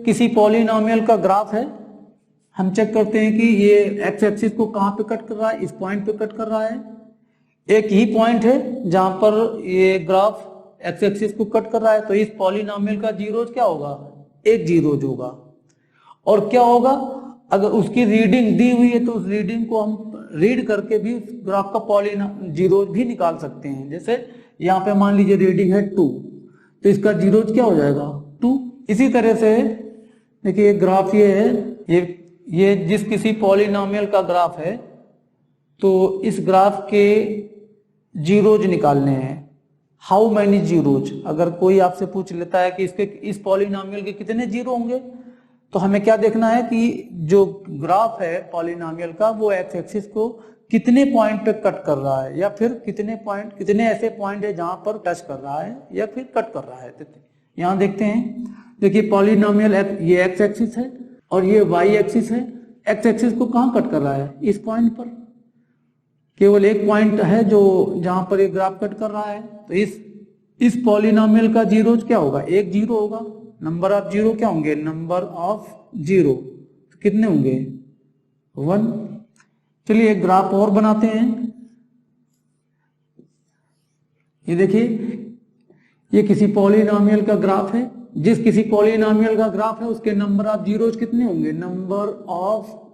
किसी पॉलिनोमियल का ग्राफ है, हम चेक करते हैं कि ये एक्स एक्सिस को कहां पे कट कर रहा है, इस पॉइंट पे कट कर रहा है। एक ही पॉइंट है जहां पर ये ग्राफ एक्स एक्सिस को कट कर रहा है, तो इस पॉलिनोमियल का जीरोज क्या होगा एक जीरोज होगा। और क्या होगा अगर उसकी रीडिंग दी हुई है तो उस रीडिंग को हम रीड करके भी उस ग्राफ का जीरोज भी निकाल सकते हैं। जैसे यहाँ पे मान लीजिए रीडिंग है 2, तो इसका जीरोज क्या हो जाएगा 2। इसी तरह से देखिए ग्राफ ये है, ये जिस किसी पॉलिनोमियल का ग्राफ है तो इस ग्राफ के जीरोज निकालने हैं। हाउ मैनी जीरोज, अगर कोई आपसे पूछ लेता है कि इसके इस पॉलिनोमियल के कितने जीरो होंगे, तो हमें क्या देखना है कि जो ग्राफ है पॉलिनोमियल का वो एक्स एक्सिस को कितने पॉइंट पे कट कर रहा है या फिर कितने ऐसे पॉइंट है जहां पर टच कर रहा है या फिर कट कर रहा है। यहां देखते हैं, देखिए पॉलिनोमियल ये एक्स एक्सिस है और ये वाई एक्सिस है। एक्स एक्सिस को कहां कट कर रहा है इस पॉइंट पर, केवल एक पॉइंट है जो जहां पर ये ग्राफ कट कर रहा है। तो इस पॉलिनोमियल का जीरोज क्या होगा एक जीरो होगा। नंबर ऑफ जीरो क्या होंगे नंबर ऑफ जीरो, तो कितने होंगे 1। चलिए एक ग्राफ और बनाते हैं। ये देखिए ये किसी पॉलिनोमियल का ग्राफ है, जिस किसी पॉलिनोमियल का ग्राफ है उसके नंबर ऑफ जीरोज कितने होंगे, नंबर ऑफ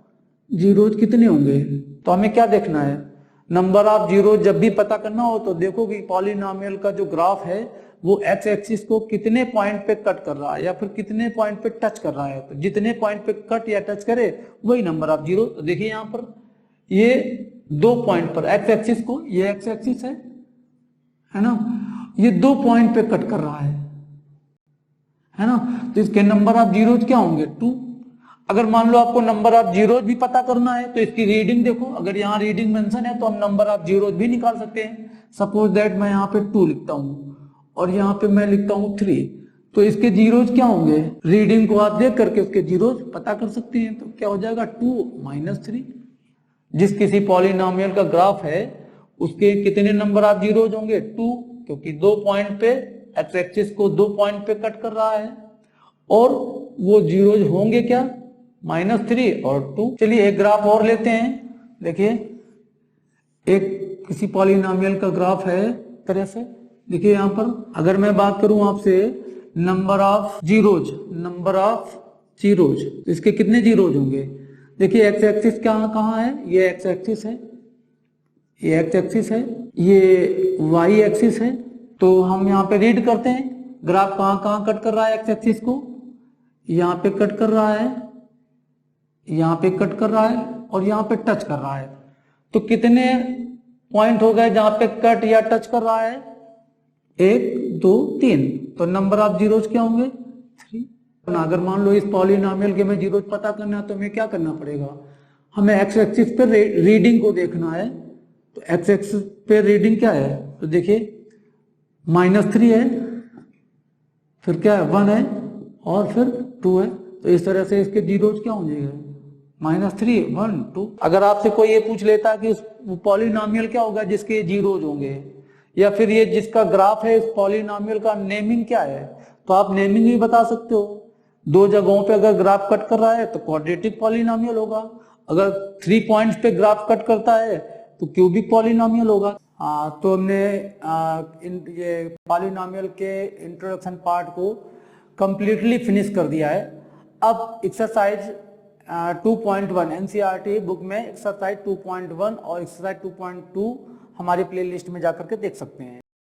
जीरोज कितने होंगे। तो हमें क्या देखना है नंबर ऑफ जीरोज जब भी पता करना हो तो देखो कि पॉलिनोमियल का जो ग्राफ है वो एक्स एक्सिस को कितने पॉइंट पे कट कर रहा है या फिर कितने पॉइंट पे टच कर रहा है। तो जितने पॉइंट पे कट या टच करे वही नंबर ऑफ जीरो। तो देखिए यहाँ पर ये 2 पॉइंट पर एक्स एक्सिस को, ये एक्स एक्सिस है ना, ये 2 पॉइंट पे कट कर रहा है ना, तो इसके नंबर ऑफ जीरोज क्या होंगे 2। अगर मान लो आपको नंबर ऑफ जीरोज भी पता करना है तो इसकी रीडिंग देखो, अगर यहाँ रीडिंग मेंशन है तो हम नंबर ऑफ जीरोज भी निकाल सकते हैं। सपोज दैट मैं यहाँ पे 2 लिखता हूँ और यहाँ पे मैं लिखता हूँ 3, तो इसके जीरोज क्या होंगे, रीडिंग को आप देख करके उसके जीरोज पता कर सकते हैं। तो क्या हो जाएगा 2 - 3। जिस किसी पॉलिनोमियल का ग्राफ है उसके कितने नंबर ऑफ जीरोज होंगे, 2, क्योंकि 2 पॉइंट पे एक्स एक्सिस को 2 पॉइंट पे कट कर रहा है, और वो जीरोज होंगे क्या, -3 और 2। चलिए एक ग्राफ और लेते हैं। देखिए एक किसी पॉलिनोमियल का ग्राफ है तरह से। देखिए यहाँ पर अगर मैं बात करूं आपसे नंबर ऑफ जीरोज, तो इसके कितने जीरोज होंगे। देखिए एक्स एक्सिस कहाँ है, ये एक्स एक्सिस है, ये एक्स एक्सिस है, ये वाई एक्सिस है। तो हम यहाँ पे रीड करते हैं ग्राफ कहाँ कट कर रहा है एक्स एक्सिस को, यहाँ पे कट कर रहा है, यहाँ पे कट कर रहा है, और यहाँ पे टच कर रहा है। तो कितने पॉइंट हो गए जहां पे कट या टच कर रहा है, 1 2 3। तो नंबर ऑफ जीरोज क्या होंगे, 3। अगर मान लो इस पॉलिनोमियल के में जीरोज पता करना है तो हमें क्या करना पड़ेगा, हमें एक्स एक्सिस पे रीडिंग को देखना है। तो एक्स एक्सिस पे रीडिंग क्या है, तो देखिए -3 है, फिर क्या है 1 है, और फिर 2 है। तो इस तरह से इसके जीरोज क्या हो जाएंगे, -3 1 2। अगर आपसे कोई ये पूछ लेता कि उस पॉलिनोमियल क्या होगा जिसके जीरोज होंगे, या फिर ये जिसका ग्राफ है इस पॉलिनोमियल का नेमिंग क्या है, तो आप नेमिंग भी बता सकते हो। 2 जगहों पे अगर ग्राफ कट कर रहा है तो क्वाड्रेटिक पॉलिनोमियल होगा, अगर 3 पॉइंट्स पे ग्राफ कट करता है तो क्यूबिक पॉलिनोमियल होगा। तो हमने ये पॉलिनोमियल के इंट्रोडक्शन पार्ट को कंप्लीटली फिनिश कर दिया है। अब एक्सरसाइज 2.1 एनसीईआरटी बुक में एक्सरसाइज 2.1 और एक्सरसाइज 2.2 हमारी प्लेलिस्ट में जाकर के देख सकते हैं।